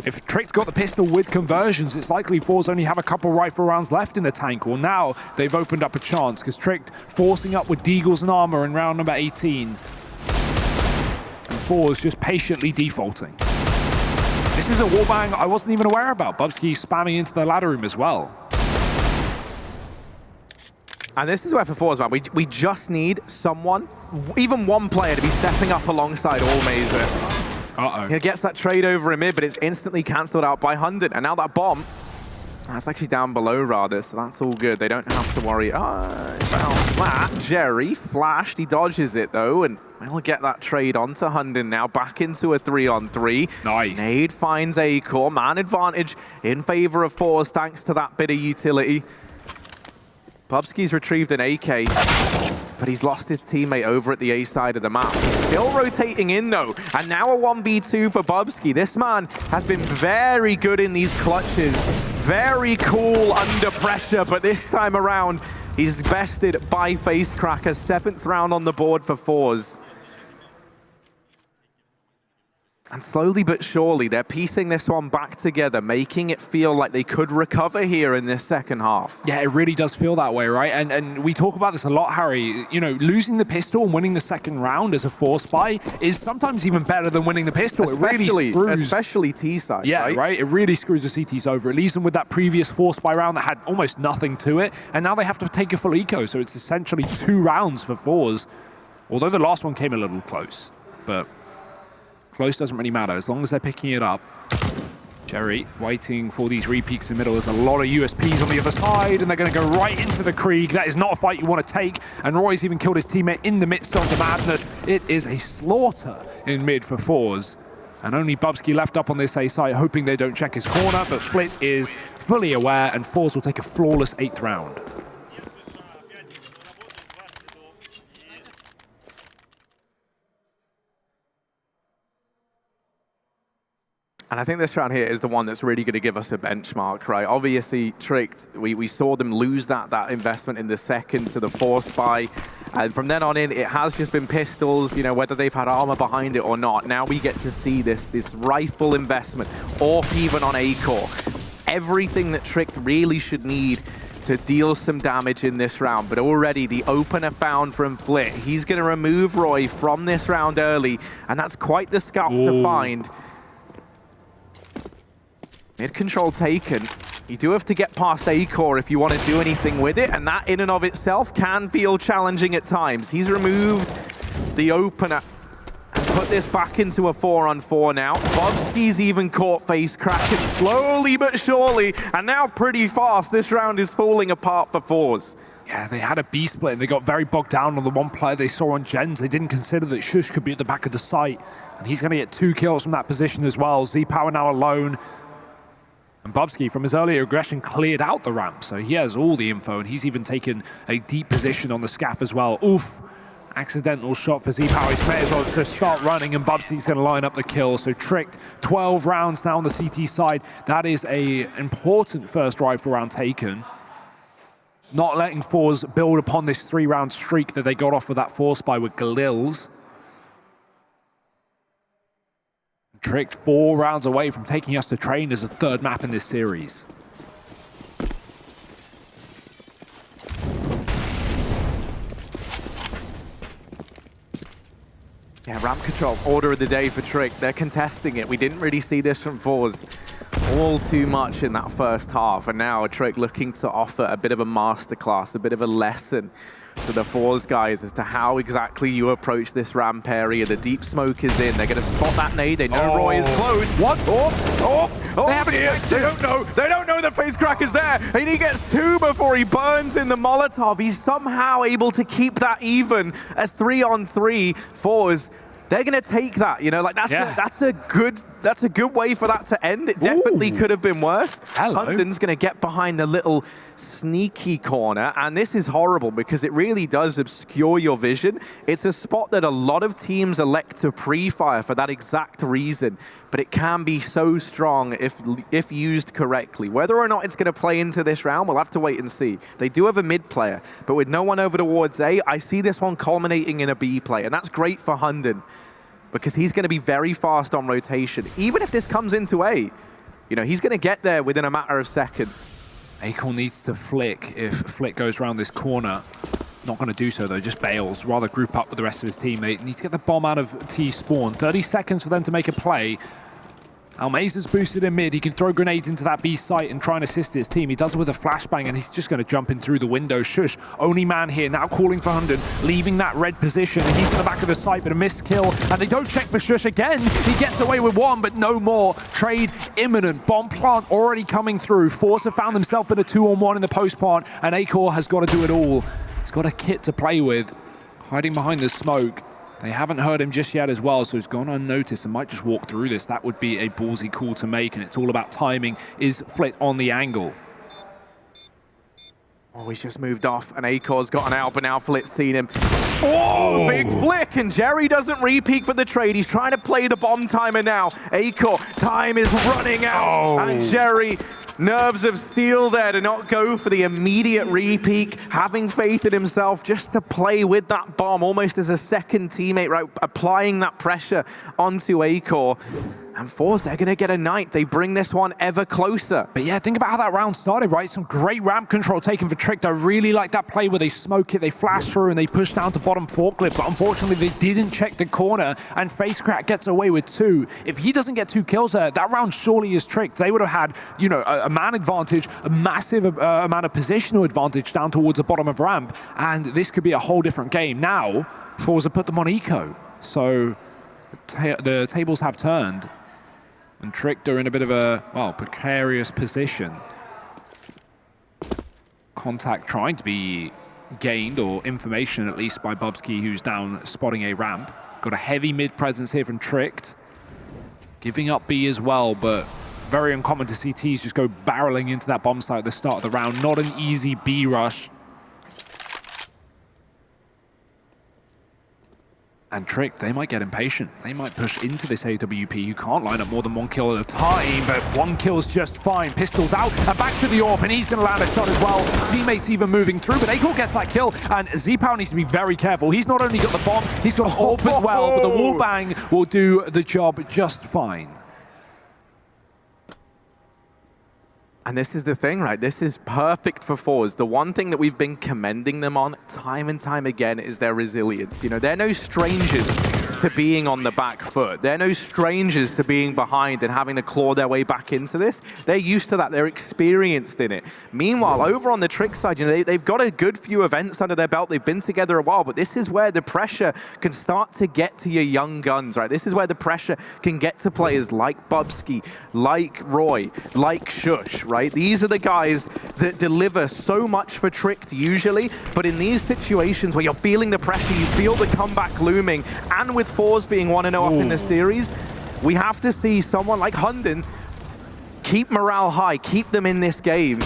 If Tricked got the pistol with conversions, it's likely ForZe only have a couple rifle rounds left in the tank. Well, now they've opened up a chance because Tricked forcing up with Deagles and armor in round number 18. And ForZe just patiently defaulting. This is a wallbang I wasn't even aware about. Bubsky spamming into the ladder room as well. And this is where for ForZe, man, we just need someone, even one player, to be stepping up alongside Almaze. He gets that trade over in mid, but it's instantly cancelled out by Hunden. And now that bomb, that's actually down below rather, so that's all good. They don't have to worry about that. Jerry flashed, he dodges it though, and we'll get that trade onto Hunden now, back into a 3-on-3. Nice. Nade finds A-Core, man advantage in favor of ForZe thanks to that bit of utility. Bubsky's retrieved an AK, but he's lost his teammate over at the A side of the map. He's still rotating in though, and now a 1v2 for Bubsky. This man has been very good in these clutches, very cool under pressure, but this time around, he's bested by Facecracker. 7th round on the board for ForZe. And slowly but surely, they're piecing this one back together, making it feel like they could recover here in this second half. Yeah, it really does feel that way, right? And we talk about this a lot, Harry. You know, losing the pistol and winning the second round as a force buy is sometimes even better than winning the pistol. Especially T-side, yeah, right? It really screws the CTs over. It leaves them with that previous force buy round that had almost nothing to it, and now they have to take a full eco, so it's essentially 2 rounds for ForZe. Although the last one came a little close, but close doesn't really matter as long as they're picking it up. Jerry waiting for these repeaks in the middle. There's a lot of USPs on the other side, and they're going to go right into the Krieg. That is not a fight you want to take, and Roy's even killed his teammate in the midst of the madness. It is a slaughter in mid for ForZe, and only Bubsky left up on this A site, hoping they don't check his corner, but Flit is fully aware, and ForZe will take a flawless 8th round. And I think this round here is the one that's really going to give us a benchmark, right? Obviously, Tricked, we saw them lose that investment in the second to the force buy. And from then on in, it has just been pistols, you know, whether they've had armor behind it or not. Now we get to see this rifle investment, or even on A-Core. Everything that Tricked really should need to deal some damage in this round. But already the opener found from Flit. He's going to remove Roy from this round early, and that's quite the scalp to find. Mid-control taken. You do have to get past A-Core if you want to do anything with it, and that in and of itself can feel challenging at times. He's removed the opener and put this back into a 4-on-4 now. Bubsky's even caught Facecracker slowly but surely, and now pretty fast. This round is falling apart for ForZe. Yeah, they had a B split and they got very bogged down on the one player they saw on Gens. They didn't consider that Shush could be at the back of the site, and he's going to get 2 kills from that position as well. Z-Power now alone. And Bubsky, from his earlier aggression, cleared out the ramp, so he has all the info, and he's even taken a deep position on the scaff as well. Oof! Accidental shot for Z-Power. He may as well just start running, and Bubsky's going to line up the kill. So Tricked, 12 rounds now on the CT side. That is an important first rifle round taken. Not letting ForZe build upon this 3-round streak that they got off with that force buy with Galils. Tricked 4 rounds away from taking us to train as a 3rd map in this series. Yeah, ramp control, order of the day for Trick. They're contesting it. We didn't really see this from ForZe all too much in that first half. And now Trick looking to offer a bit of a masterclass, a bit of a lesson to the ForZe guys as to how exactly you approach this ramp area. The deep smoke is in. They're going to spot that nade. They know Roy is close. What? They don't know. They don't know the face crack is there. And he gets 2 before he burns in the Molotov. He's somehow able to keep that even. A 3-on-3 ForZe. They're going to take that, you know, like that's a good way for that to end. It definitely could have been worse. Hunden's going to get behind the little sneaky corner, and this is horrible because it really does obscure your vision. It's a spot that a lot of teams elect to pre-fire for that exact reason, but it can be so strong if used correctly. Whether or not it's going to play into this round, we'll have to wait and see. They do have a mid player, but with no one over towards A, I see this one culminating in a B play, and that's great for Hunden because he's going to be very fast on rotation. Even if this comes into A, you know, he's going to get there within a matter of seconds. Acorn needs to flick if Flick goes around this corner. Not going to do so though, just bails. Rather group up with the rest of his teammate. Needs to get the bomb out of T spawn. 30 seconds for them to make a play. Almeiza's boosted in mid. He can throw grenades into that B site and try and assist his team. He does it with a flashbang, and he's just going to jump in through the window. Shush, only man here, now calling for Hunden, leaving that red position. And he's in the back of the site, but a missed kill. And they don't check for Shush again. He gets away with 1, but no more. Trade imminent. Bomb plant already coming through. ForZe have found themselves in a 2-on-1 in the post plant, and Acor has got to do it all. He's got a kit to play with, hiding behind the smoke. They haven't heard him just yet as well, so he's gone unnoticed and might just walk through this. That would be a ballsy call to make, and it's all about timing. Is Flit on the angle? Oh, he's just moved off, and Acor's got an out, but now Flit's seen him. Oh, big flick, and Jerry doesn't re-peek for the trade. He's trying to play the bomb timer now. Acor, time is running out, and Jerry, nerves of steel there to not go for the immediate re-peek, having faith in himself just to play with that bomb almost as a second teammate, right? Applying that pressure onto Acor. And ForZe, they're going to get a night. They bring this one ever closer. But yeah, think about how that round started, right? Some great ramp control taken for Trick. I really like that play where they smoke it, they flash through, and they push down to bottom forklift. But unfortunately, they didn't check the corner, and FaceCrack gets away with 2. If he doesn't get 2 kills there, that round surely is tricked. They would have had, you know, a man advantage, a massive amount of positional advantage down towards the bottom of ramp, and this could be a whole different game. Now, ForZe have put them on eco, so the tables have turned. And Trick, they're in a bit of a, well, precarious position. Contact trying to be gained, or information at least, by Bubsky, who's down spotting a ramp. Got a heavy mid presence here from Tricked. Giving up B as well, but very uncommon to see T's just go barreling into that bomb site at the start of the round. Not an easy B rush. And Trick, they might get impatient. They might push into this AWP, who can't line up more than 1 kill at a time, but 1 kill's just fine. Pistols out, and back to the AWP, and he's going to land a shot as well. Teammates even moving through, but Acor gets that kill, and Z-Power needs to be very careful. He's not only got the bomb, he's got AWP as well, but the wallbang will do the job just fine. And this is the thing, right? This is perfect for ForZe. The one thing that we've been commending them on time and time again is their resilience. You know, they're no strangers to being on the back foot. They're no strangers to being behind and having to claw their way back into this. They're used to that. They're experienced in it. Meanwhile, over on the Trick side, you know, they've got a good few events under their belt. They've been together a while, but this is where the pressure can start to get to your young guns, right? This is where the pressure can get to players like Bubsky, like Roy, like Shush, right? These are the guys that deliver so much for Trick usually, but in these situations where you're feeling the pressure, you feel the comeback looming, and with ForZe being 1-0 up in the series, we have to see someone like Hunden keep morale high, keep them in this game.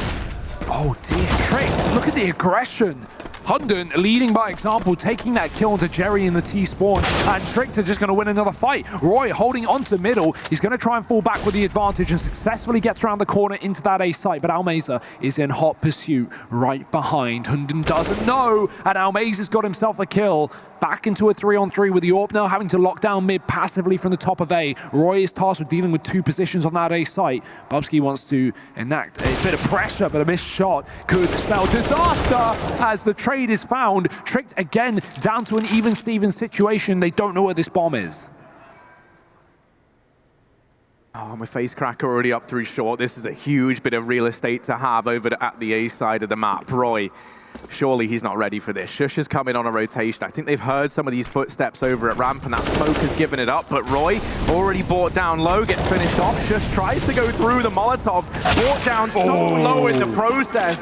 Oh dear, Trick, look at the aggression. Hunden leading by example, taking that kill into Jerry in the T-spawn, and Trick are just going to win another fight. Roy holding onto middle. He's going to try and fall back with the advantage and successfully gets around the corner into that A site, but Almeiza is in hot pursuit right behind. Hunden doesn't know, and Almeiza's got himself a kill. Back into a 3-on-3 with the AWP now having to lock down mid passively from the top of A. Roy is tasked with dealing with 2 positions on that A site. Bubsky wants to enact a bit of pressure, but a missed shot could spell disaster as the trade trade is found. Tricked again down to an even-Steven situation. They don't know where this bomb is. Oh, with FaceCrack already up through short, this is a huge bit of real estate to have over at the A side of the map. Roy, surely he's not ready for this. Shush has come in on a rotation. I think they've heard some of these footsteps over at ramp, and that smoke has given it up. But Roy, already brought down low, gets finished off. Shush tries to go through the Molotov, brought down so low in the process.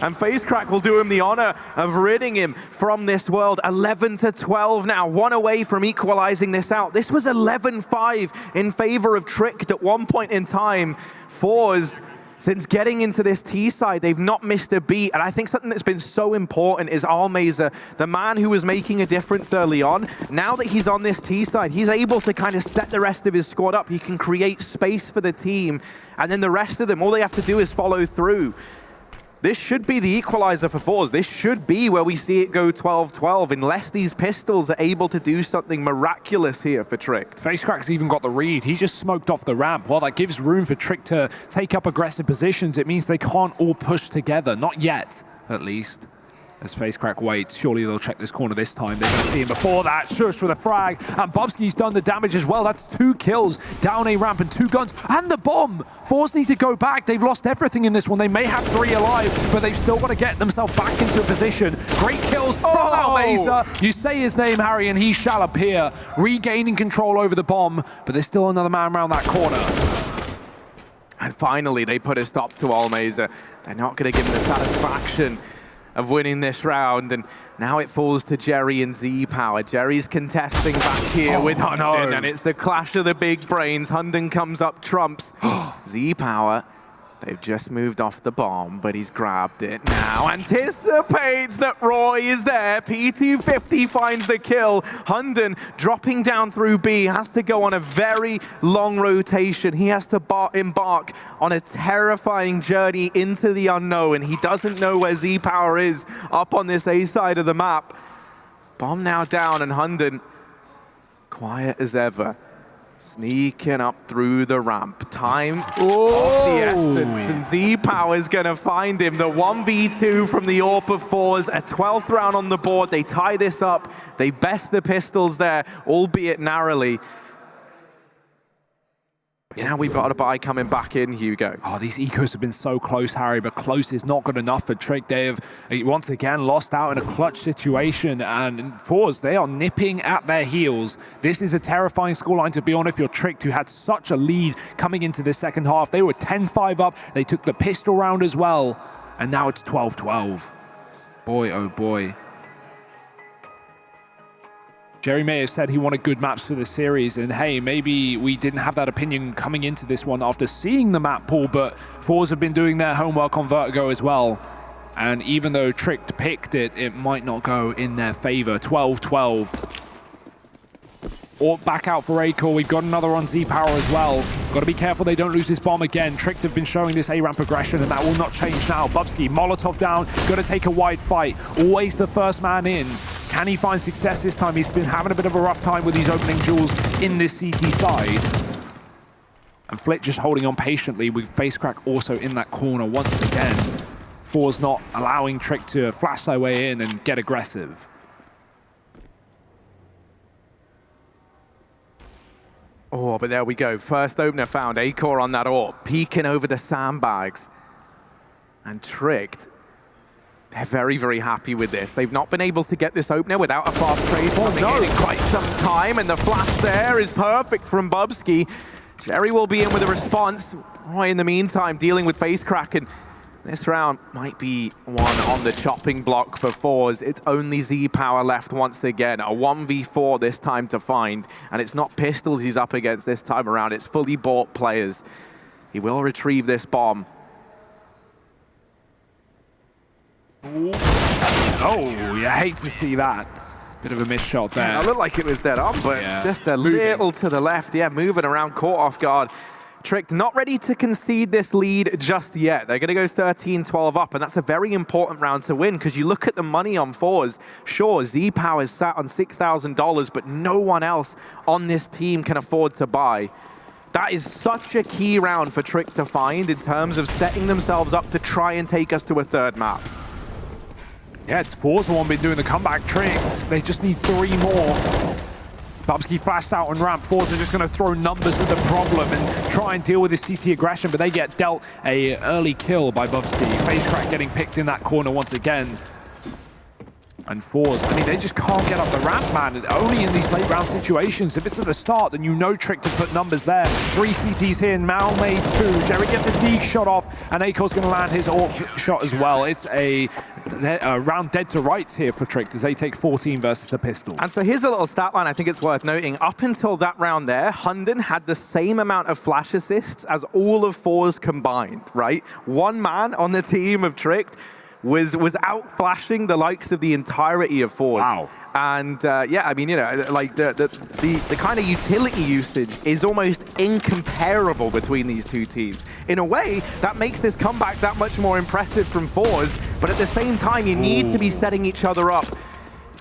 And FaceCrack will do him the honor of ridding him from this world. 11-12 now, one away from equalizing this out. This was 11-5 in favor of Tricked at one point in time. ForZe, since getting into this T side, they've not missed a beat. And I think something that's been so important is Almeza, the man who was making a difference early on. Now that he's on this T side, he's able to kind of set the rest of his squad up. He can create space for the team. And then the rest of them, all they have to do is follow through. This should be the equalizer for ForZe. This should be where we see it go 12-12, unless these pistols are able to do something miraculous here for Trick. FaceCrack's even got the read. He just smoked off the ramp. While that gives room for Trick to take up aggressive positions, it means they can't all push together. Not yet, at least. As FaceCrack waits, surely they'll check this corner this time. They're going to see him before that. Shush with a frag, and Bubsky's done the damage as well. That's 2 kills down A ramp and 2 guns, and the bomb. ForZe need to go back. They've lost everything in this one. They may have 3 alive, but they've still got to get themselves back into a position. Great kills from Almeza. You say his name, Harry, and he shall appear, regaining control over the bomb, but there's still another man around that corner. And finally, they put a stop to Almeza. They're not going to give him the satisfaction of winning this round, and now it falls to Jerry and Z-Power. Jerry's contesting back here with Hunden, and it's the clash of the big brains. Hunden comes up trumps. Z-Power, they've just moved off the bomb, but he's grabbed it now. Anticipates that Roy is there. P250 finds the kill. Hunden dropping down through B, has to go on a very long rotation. He has to embark on a terrifying journey into the unknown. He doesn't know where Z-Power is up on this A side of the map. Bomb now down, and Hunden, quiet as ever, sneaking up through the ramp. Time of the essence, and Z-Power is going to find him. The 1v2 from the AWP of ForZe, a 12th round on the board. They tie this up. They best the pistols there, albeit narrowly. Now we've got a buy coming back in, Hugo. Oh, these ecos have been so close, Harry, but close is not good enough for Trick. They have once again lost out in a clutch situation, and ForZe, they are nipping at their heels. This is a terrifying scoreline to be on if you're Tricked, who had such a lead coming into the second half. They were 10-5 up. They took the pistol round as well, and now it's 12-12. Boy, oh boy. Jerry may have said he wanted good maps for the series, and hey, maybe we didn't have that opinion coming into this one after seeing the map pool, but ForZe have been doing their homework on Vertigo as well. And even though Tricked picked it, it might not go in their favor. 12-12. Or back out for A-Core. We've got another on Z-Power as well. Got to be careful they don't lose this bomb again. Tricked have been showing this A-ramp aggression, and that will not change now. Bubsky, Molotov down, got to take a wide fight. Always the first man in. Can he find success this time? He's been having a bit of a rough time with these opening duels in this CT side. And Flit just holding on patiently with FaceCrack also in that corner once again. ForZe not allowing Trick to flash their way in and get aggressive. Oh, but there we go. First opener found. A-Core on that AWP, peeking over the sandbags. And Tricked, they're very, very happy with this. They've not been able to get this opener without a fast trade coming in quite some time, and the flash there is perfect from Bubsky. Jerry will be in with a response. Roy, in the meantime, dealing with FaceCrack, and this round might be one on the chopping block for ForZe. It's only Z-Power left once again. A 1v4 this time to find, and it's not pistols he's up against this time around. It's fully bought players. He will retrieve this bomb. Oh, you hate to see that. Bit of a missed shot there. Yeah, it looked like it was dead on, but just a little to the left. Yeah, moving around, caught off guard. Tricked, not ready to concede this lead just yet. They're going to go 13-12 up, and that's a very important round to win, because you look at the money on ForZe. Sure, Z-Power is sat on $6,000, but no one else on this team can afford to buy. That is such a key round for Trick to find in terms of setting themselves up to try and take us to a third map. Yeah, it's ForZe the one been doing the comeback trick. They just need 3 more. Bubsky flashed out on ramp. ForZe are just going to throw numbers at the problem and try and deal with this CT aggression, but they get dealt a early kill by Bubsky. FaceCrack getting picked in that corner once again. And ForZe, I mean, they just can't get up the ramp, man. Only in these late round situations. If it's at the start, then you know Trick to put numbers there. 3 CTs here, Mal made 2. Jerry gets the deke shot off, and Akor's going to land his AWP shot as well. It's a round dead to rights here for Trick as they take 14 versus the pistol. And so here's a little stat line I think it's worth noting. Up until that round there, Hunden had the same amount of flash assists as all of ForZe combined, right? One man on the team of Trick was out flashing the likes of the entirety of ForZe. Wow. And yeah, I mean, you know, like the kind of utility usage is almost incomparable between these two teams. In a way, that makes this comeback that much more impressive from ForZe, but at the same time, you need to be setting each other up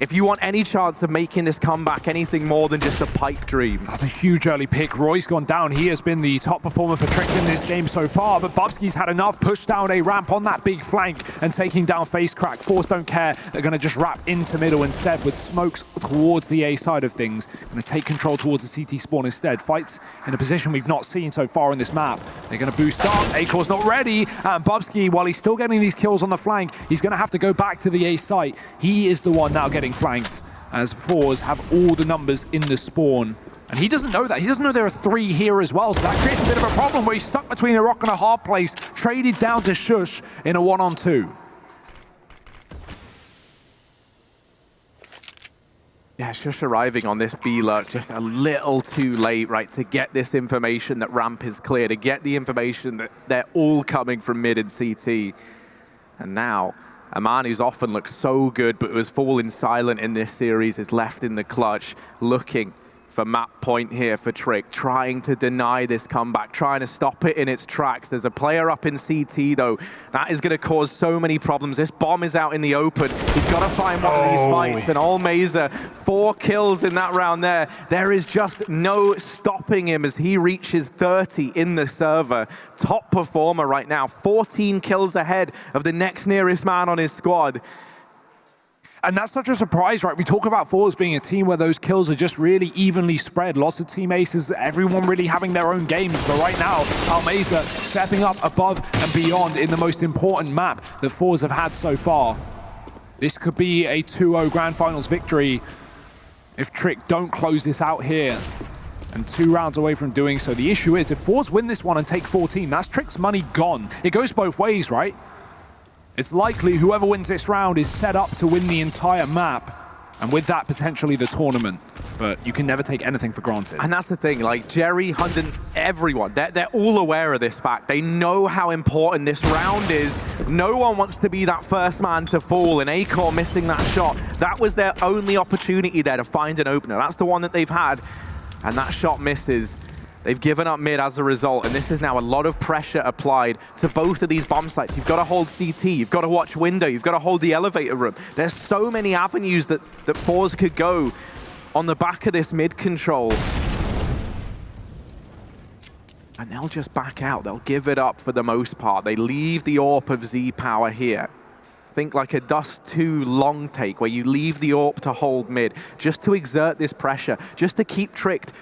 if you want any chance of making this comeback anything more than just a pipe dream. That's a huge early pick. Roy's gone down. He has been the top performer for Trick in this game so far, but Bubsky's had enough. Pushed down a ramp on that big flank and taking down FaceCrack. ForZe don't care. They're going to just wrap into middle instead with smokes towards the A side of things. Going to take control towards the CT spawn instead. Fights in a position we've not seen so far in this map. They're going to boost up. Akor's not ready. And Bubsky, while he's still getting these kills on the flank, he's going to have to go back to the A site. He is the one now getting flanked, as ForZe have all the numbers in the spawn. And he doesn't know that. He doesn't know there are 3 here as well, so that creates a bit of a problem where he's stuck between a rock and a hard place, traded down to Shush in a 1-on-2. Yeah, Shush arriving on this B lurk just a little too late, right, to get this information that ramp is clear, to get the information that they're all coming from mid and CT. And now, a man who's often looked so good but was fallen silent in this series is left in the clutch, looking for map point here for Trick, trying to deny this comeback, trying to stop it in its tracks. There's a player up in CT though. That is going to cause so many problems. This bomb is out in the open. He's got to find one of these fights, and Almeza, 4 kills in that round there. There is just no stopping him as he reaches 30 in the server. Top performer right now, 14 kills ahead of the next nearest man on his squad. And that's such a surprise, right? We talk about ForZe being a team where those kills are just really evenly spread. Lots of team aces, everyone really having their own games. But right now, Almeza stepping up above and beyond in the most important map that ForZe have had so far. This could be a 2-0 Grand Finals victory if Trick don't close this out here. And 2 rounds away from doing so. The issue is, if ForZe win this one and take 14, that's Trick's money gone. It goes both ways, right? It's likely whoever wins this round is set up to win the entire map, and with that, potentially the tournament. But you can never take anything for granted. And that's the thing, like Jerry, Hunden, everyone, they're all aware of this fact. They know how important this round is. No one wants to be that first man to fall, and Akor missing that shot. That was their only opportunity there to find an opener. That's the one that they've had, and that shot misses. They've given up mid as a result, and this is now a lot of pressure applied to both of these bomb sites. You've got to hold CT, you've got to watch window, you've got to hold the elevator room. There's so many avenues that ForZe could go on the back of this mid control. And they'll just back out. They'll give it up for the most part. They leave the AWP of Z power here. Think like a Dust 2 long take, where you leave the AWP to hold mid, just to exert this pressure, just to keep Tricked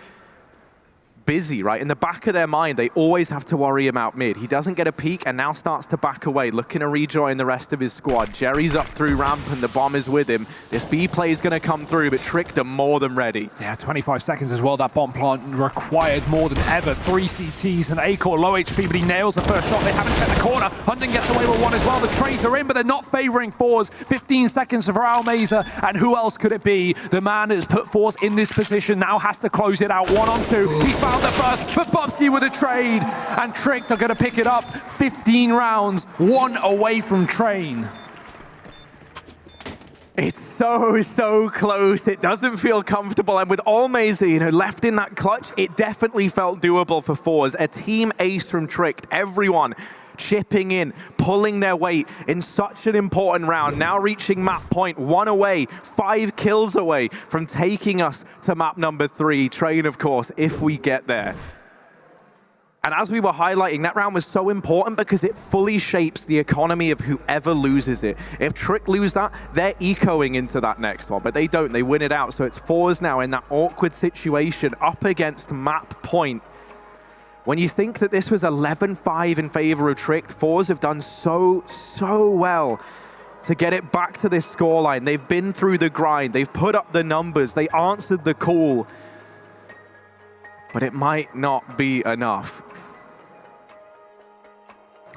busy, right? In the back of their mind, they always have to worry about mid. He doesn't get a peek and now starts to back away, looking to rejoin the rest of his squad. Jerry's up through ramp and the bomb is with him. This B play is going to come through, but Tricked are more than ready. Yeah, 25 seconds as well. That bomb plant required more than ever. 3 CTs and Akor low HP, but he nails the first shot. They haven't set the corner. Hunden gets away with 1 as well. The trades are in, but they're not favoring ForZe. 15 seconds for Almeza, and who else could it be? The man that's put ForZe in this position now has to close it out. 1-on-2. He's found the first, but Bubsky with a trade, and Trick are going to pick it up. 15 rounds, 1 away from Train. It's so close. It doesn't feel comfortable. And with Almeza, you know, left in that clutch, it definitely felt doable for ForZe. A team ace from Tricked. Everyone chipping in, pulling their weight in such an important round. Now reaching map point, 1 away, 5 kills away from taking us to map number 3. Train, of course, if we get there. And as we were highlighting, that round was so important because it fully shapes the economy of whoever loses it. If Trick lose that, they're ecoing into that next one, but they don't. They win it out. So it's ForZe now in that awkward situation up against map point. When you think that this was 11-5 in favor of Trick, ForZe have done so well to get it back to this scoreline. They've been through the grind. They've put up the numbers. They answered the call. But it might not be enough.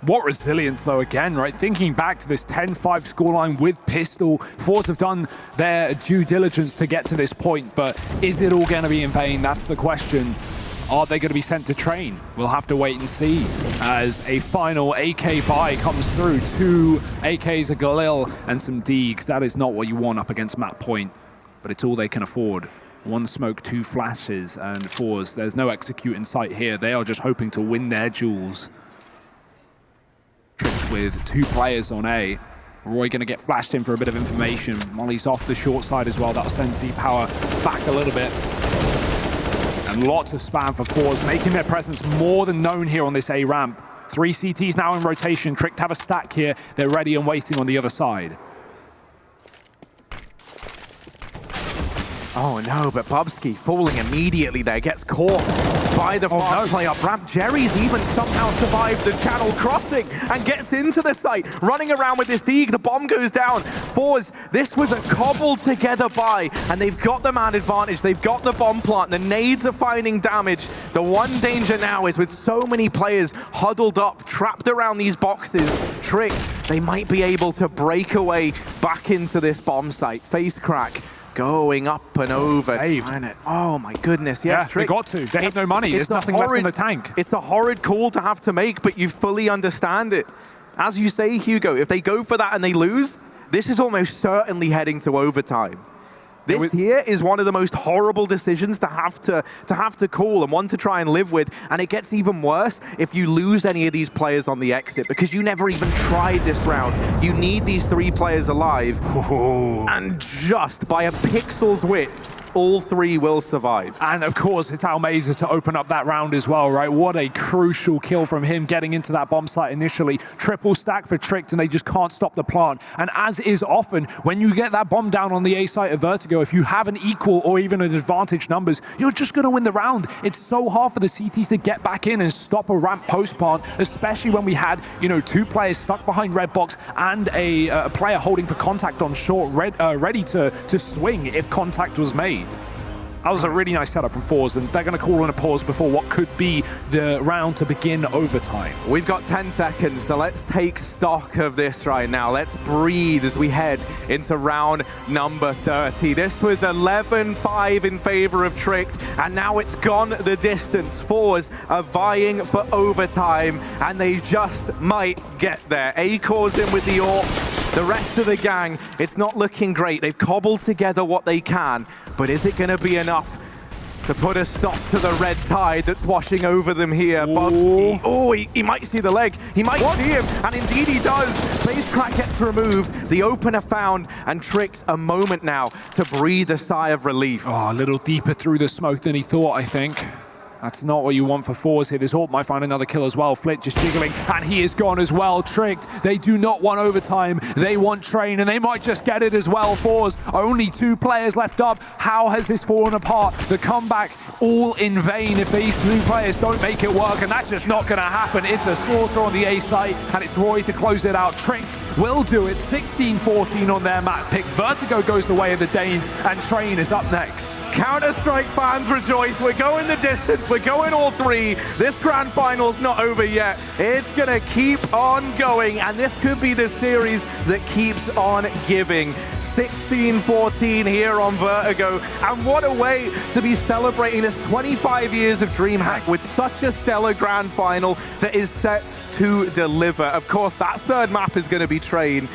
What resilience, though, again, right? Thinking back to this 10-5 scoreline with Pistol, ForZe have done their due diligence to get to this point, but is it all going to be in vain? That's the question. Are they going to be sent to train? We'll have to wait and see as a final AK buy comes through. 2 AKs, a Galil, and some Deegs. That is not what you want up against map point, but it's all they can afford. 1 smoke, 2 flashes, and ForZe, there's no execute in sight here. They are just hoping to win their duels. Tricked with 2 players on A. Roy going to get flashed in for a bit of information. Molly's off the short side as well. That'll send Z-Power back a little bit. And lots of spam for ForZe, making their presence more than known here on this A ramp. 3 CTs now in rotation. Tricked have a stack here. They're ready and waiting on the other side. Oh no, but Bubsky falling immediately there, gets caught by the fast play up ramp. Jerry's even somehow survived the channel crossing and gets into the site, running around with this Deeg. The bomb goes down. ForZe, this was a cobbled together buy, and they've got the man advantage. They've got the bomb plant. The nades are finding damage. The one danger now is with so many players huddled up, trapped around these boxes, Trick, they might be able to break away back into this bomb site. Face crack. Going up and over. Oh my goodness, yeah. Trick, they got to. They have no money. There's nothing left in the tank. It's a horrid call to have to make, but you fully understand it. As you say, Hugo, if they go for that and they lose, this is almost certainly heading to overtime. This here is one of the most horrible decisions to have to call and one to try and live with. And it gets even worse if you lose any of these players on the exit because you never even tried this round. You need these 3 players alive. And just by a pixel's width, all 3 will survive. And of course, it's Almeza to open up that round as well, right? What a crucial kill from him getting into that bomb site initially. Triple stack for Tricked, and they just can't stop the plant. And as is often, when you get that bomb down on the A site of Vertigo, if you have an equal or even an advantage numbers, you're just going to win the round. It's so hard for the CTs to get back in and stop a ramp post plant, especially when we had, 2 players stuck behind red box and a player holding for contact on short, ready to swing if contact was made. That was a really nice setup from ForZe, and they're going to call in a pause before what could be the round to begin overtime. We've got 10 seconds, so let's take stock of this right now. Let's breathe as we head into round number 30. This was 11-5 in favor of Tricked, and now it's gone the distance. ForZe are vying for overtime, and they just might get there. A-Core's in with the AWP. The rest of the gang, it's not looking great. They've cobbled together what they can, but is it going to be enough to put a stop to the red tide that's washing over them here? Bubsky, he might see the leg. He might see him, and indeed he does. Face crack gets removed, the opener found, and Tricked a moment now to breathe a sigh of relief. Oh, a little deeper through the smoke than he thought, I think. That's not what you want for ForZe here. This AWP might find another kill as well. Flit just jiggling, and he is gone as well. Tricked, they do not want overtime. They want train, and they might just get it as well. ForZe, only 2 players left up. How has this fallen apart? The comeback, all in vain if these 2 players don't make it work, and that's just not going to happen. It's a slaughter on the A site, and it's Roy to close it out. Tricked will do it. 16-14 on their map pick. Vertigo goes the way of the Danes, and Train is up next. Counter-Strike fans rejoice. We're going the distance. We're going all 3. This grand final's not over yet. It's going to keep on going, and this could be the series that keeps on giving. 16-14 here on Vertigo, and what a way to be celebrating this 25 years of DreamHack with such a stellar grand final that is set to deliver. Of course, that 3rd map is going to be Train.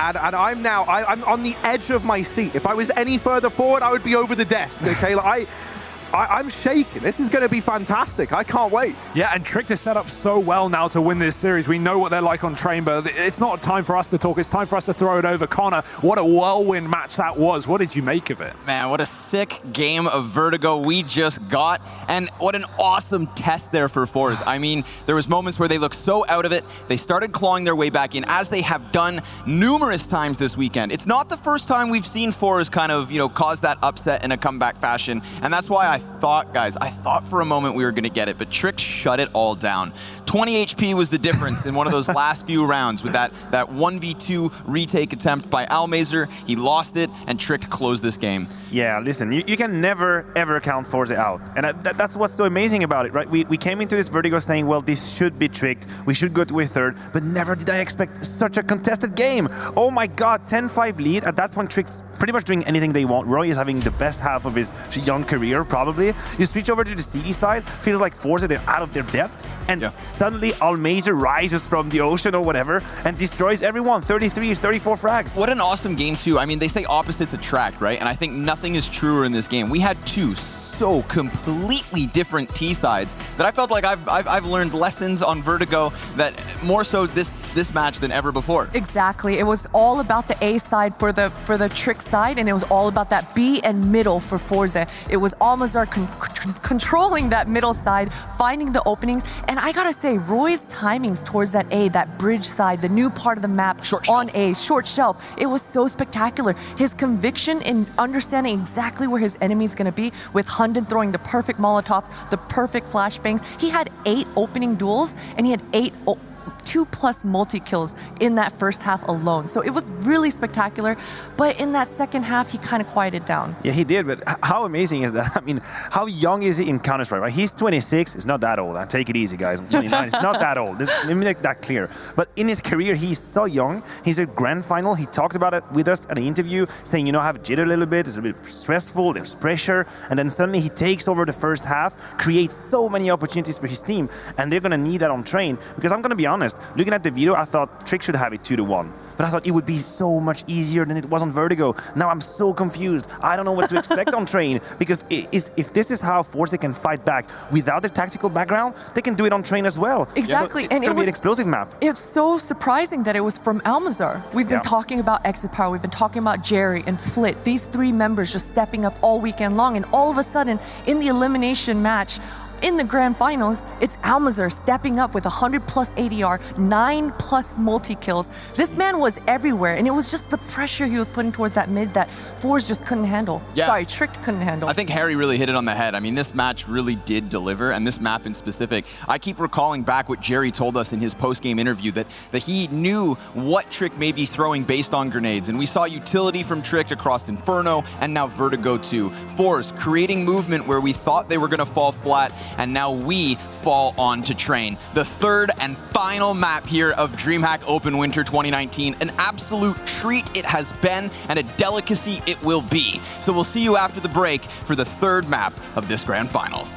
And I'm on the edge of my seat. If I was any further forward, I would be over the desk, okay? I'm shaking. This is going to be fantastic. I can't wait. Yeah, and Trick is set up so well now to win this series. We know what they're like on train, but it's not time for us to talk. It's time for us to throw it over. Connor, what a whirlwind match that was. What did you make of it? Man, what a sick game of Vertigo we just got, and what an awesome test there for ForZe. I mean, there was moments where they looked so out of it. They started clawing their way back in, as they have done numerous times this weekend. It's not the first time we've seen ForZe kind of, cause that upset in a comeback fashion, and that's why I thought for a moment we were going to get it, but Trick shut it all down. 20 HP was the difference in one of those last few rounds with that 1v2 retake attempt by Almazer. He lost it, and Trick closed this game. Yeah, listen, you can never, ever count ForZe out. And that's what's so amazing about it, right? We came into this Vertigo saying, well, this should be tricked. We should go to a third, but never did I expect such a contested game. Oh my God, 10-5 lead. At that point, Trick's pretty much doing anything they want. Roy is having the best half of his young career, probably. You switch over to the CD side, feels like ForZe, they're out of their depth, and suddenly Almazer rises from the ocean or whatever and destroys everyone. 33, 34 frags. What an awesome game, too. I mean, they say opposites attract, right? And I think nothing is truer in this game. We had two so completely different T sides that I felt like I've learned lessons on Vertigo that more so this match than ever before. Exactly. It was all about the A side for the Trick side, and it was all about that B and middle for ForZe. It was Almazer controlling that middle side, finding the openings, and I gotta say, Roy's timings towards that A, that bridge side, the new part of the map on A, short shelf, it was so spectacular. His conviction in understanding exactly where his enemy's gonna be, with Hunden throwing the perfect Molotovs, the perfect flashbangs. He had 8 opening duels, and he had 2+ multi-kills in that first half alone. So it was really spectacular, but in that second half, he kind of quieted down. Yeah, he did, but how amazing is that? I mean, how young is he in Counter-Strike, right? He's 26, it's not that old. Take it easy, guys. I'm 29, it's not that old. Let me make that clear. But in his career, he's so young. He's a grand final. He talked about it with us at an interview, saying, I have jitter a little bit, it's a bit stressful, there's pressure, and then suddenly he takes over the first half, creates so many opportunities for his team, and they're gonna need that on train, because I'm gonna be honest, looking at the video, I thought Trick should have it 2-1. But I thought it would be so much easier than it was on Vertigo. Now I'm so confused. I don't know what to expect on train, because if this is how ForZe can fight back without the tactical background, they can do it on train as well. Exactly. So it's going to be an explosive map. It's so surprising that it was from Almazer. We've been talking about Exit Power, we've been talking about Jerry and Flit, these 3 members just stepping up all weekend long, and all of a sudden, in the elimination match, in the grand finals, it's Almazer stepping up with 100+ ADR, 9+ multi-kills. This man was everywhere, and it was just the pressure he was putting towards that mid that ForZe just couldn't handle. Yeah. Sorry, Trick couldn't handle. I think Harry really hit it on the head. I mean, this match really did deliver, and this map in specific. I keep recalling back what Jerry told us in his post-game interview, that he knew what Trick may be throwing based on grenades, and we saw utility from Trick across Inferno, and now Vertigo too. ForZe creating movement where we thought they were going to fall flat, and now we fall on to train. The third and final map here of DreamHack Open Winter 2019. An absolute treat it has been, and a delicacy it will be. So we'll see you after the break for the third map of this grand finals.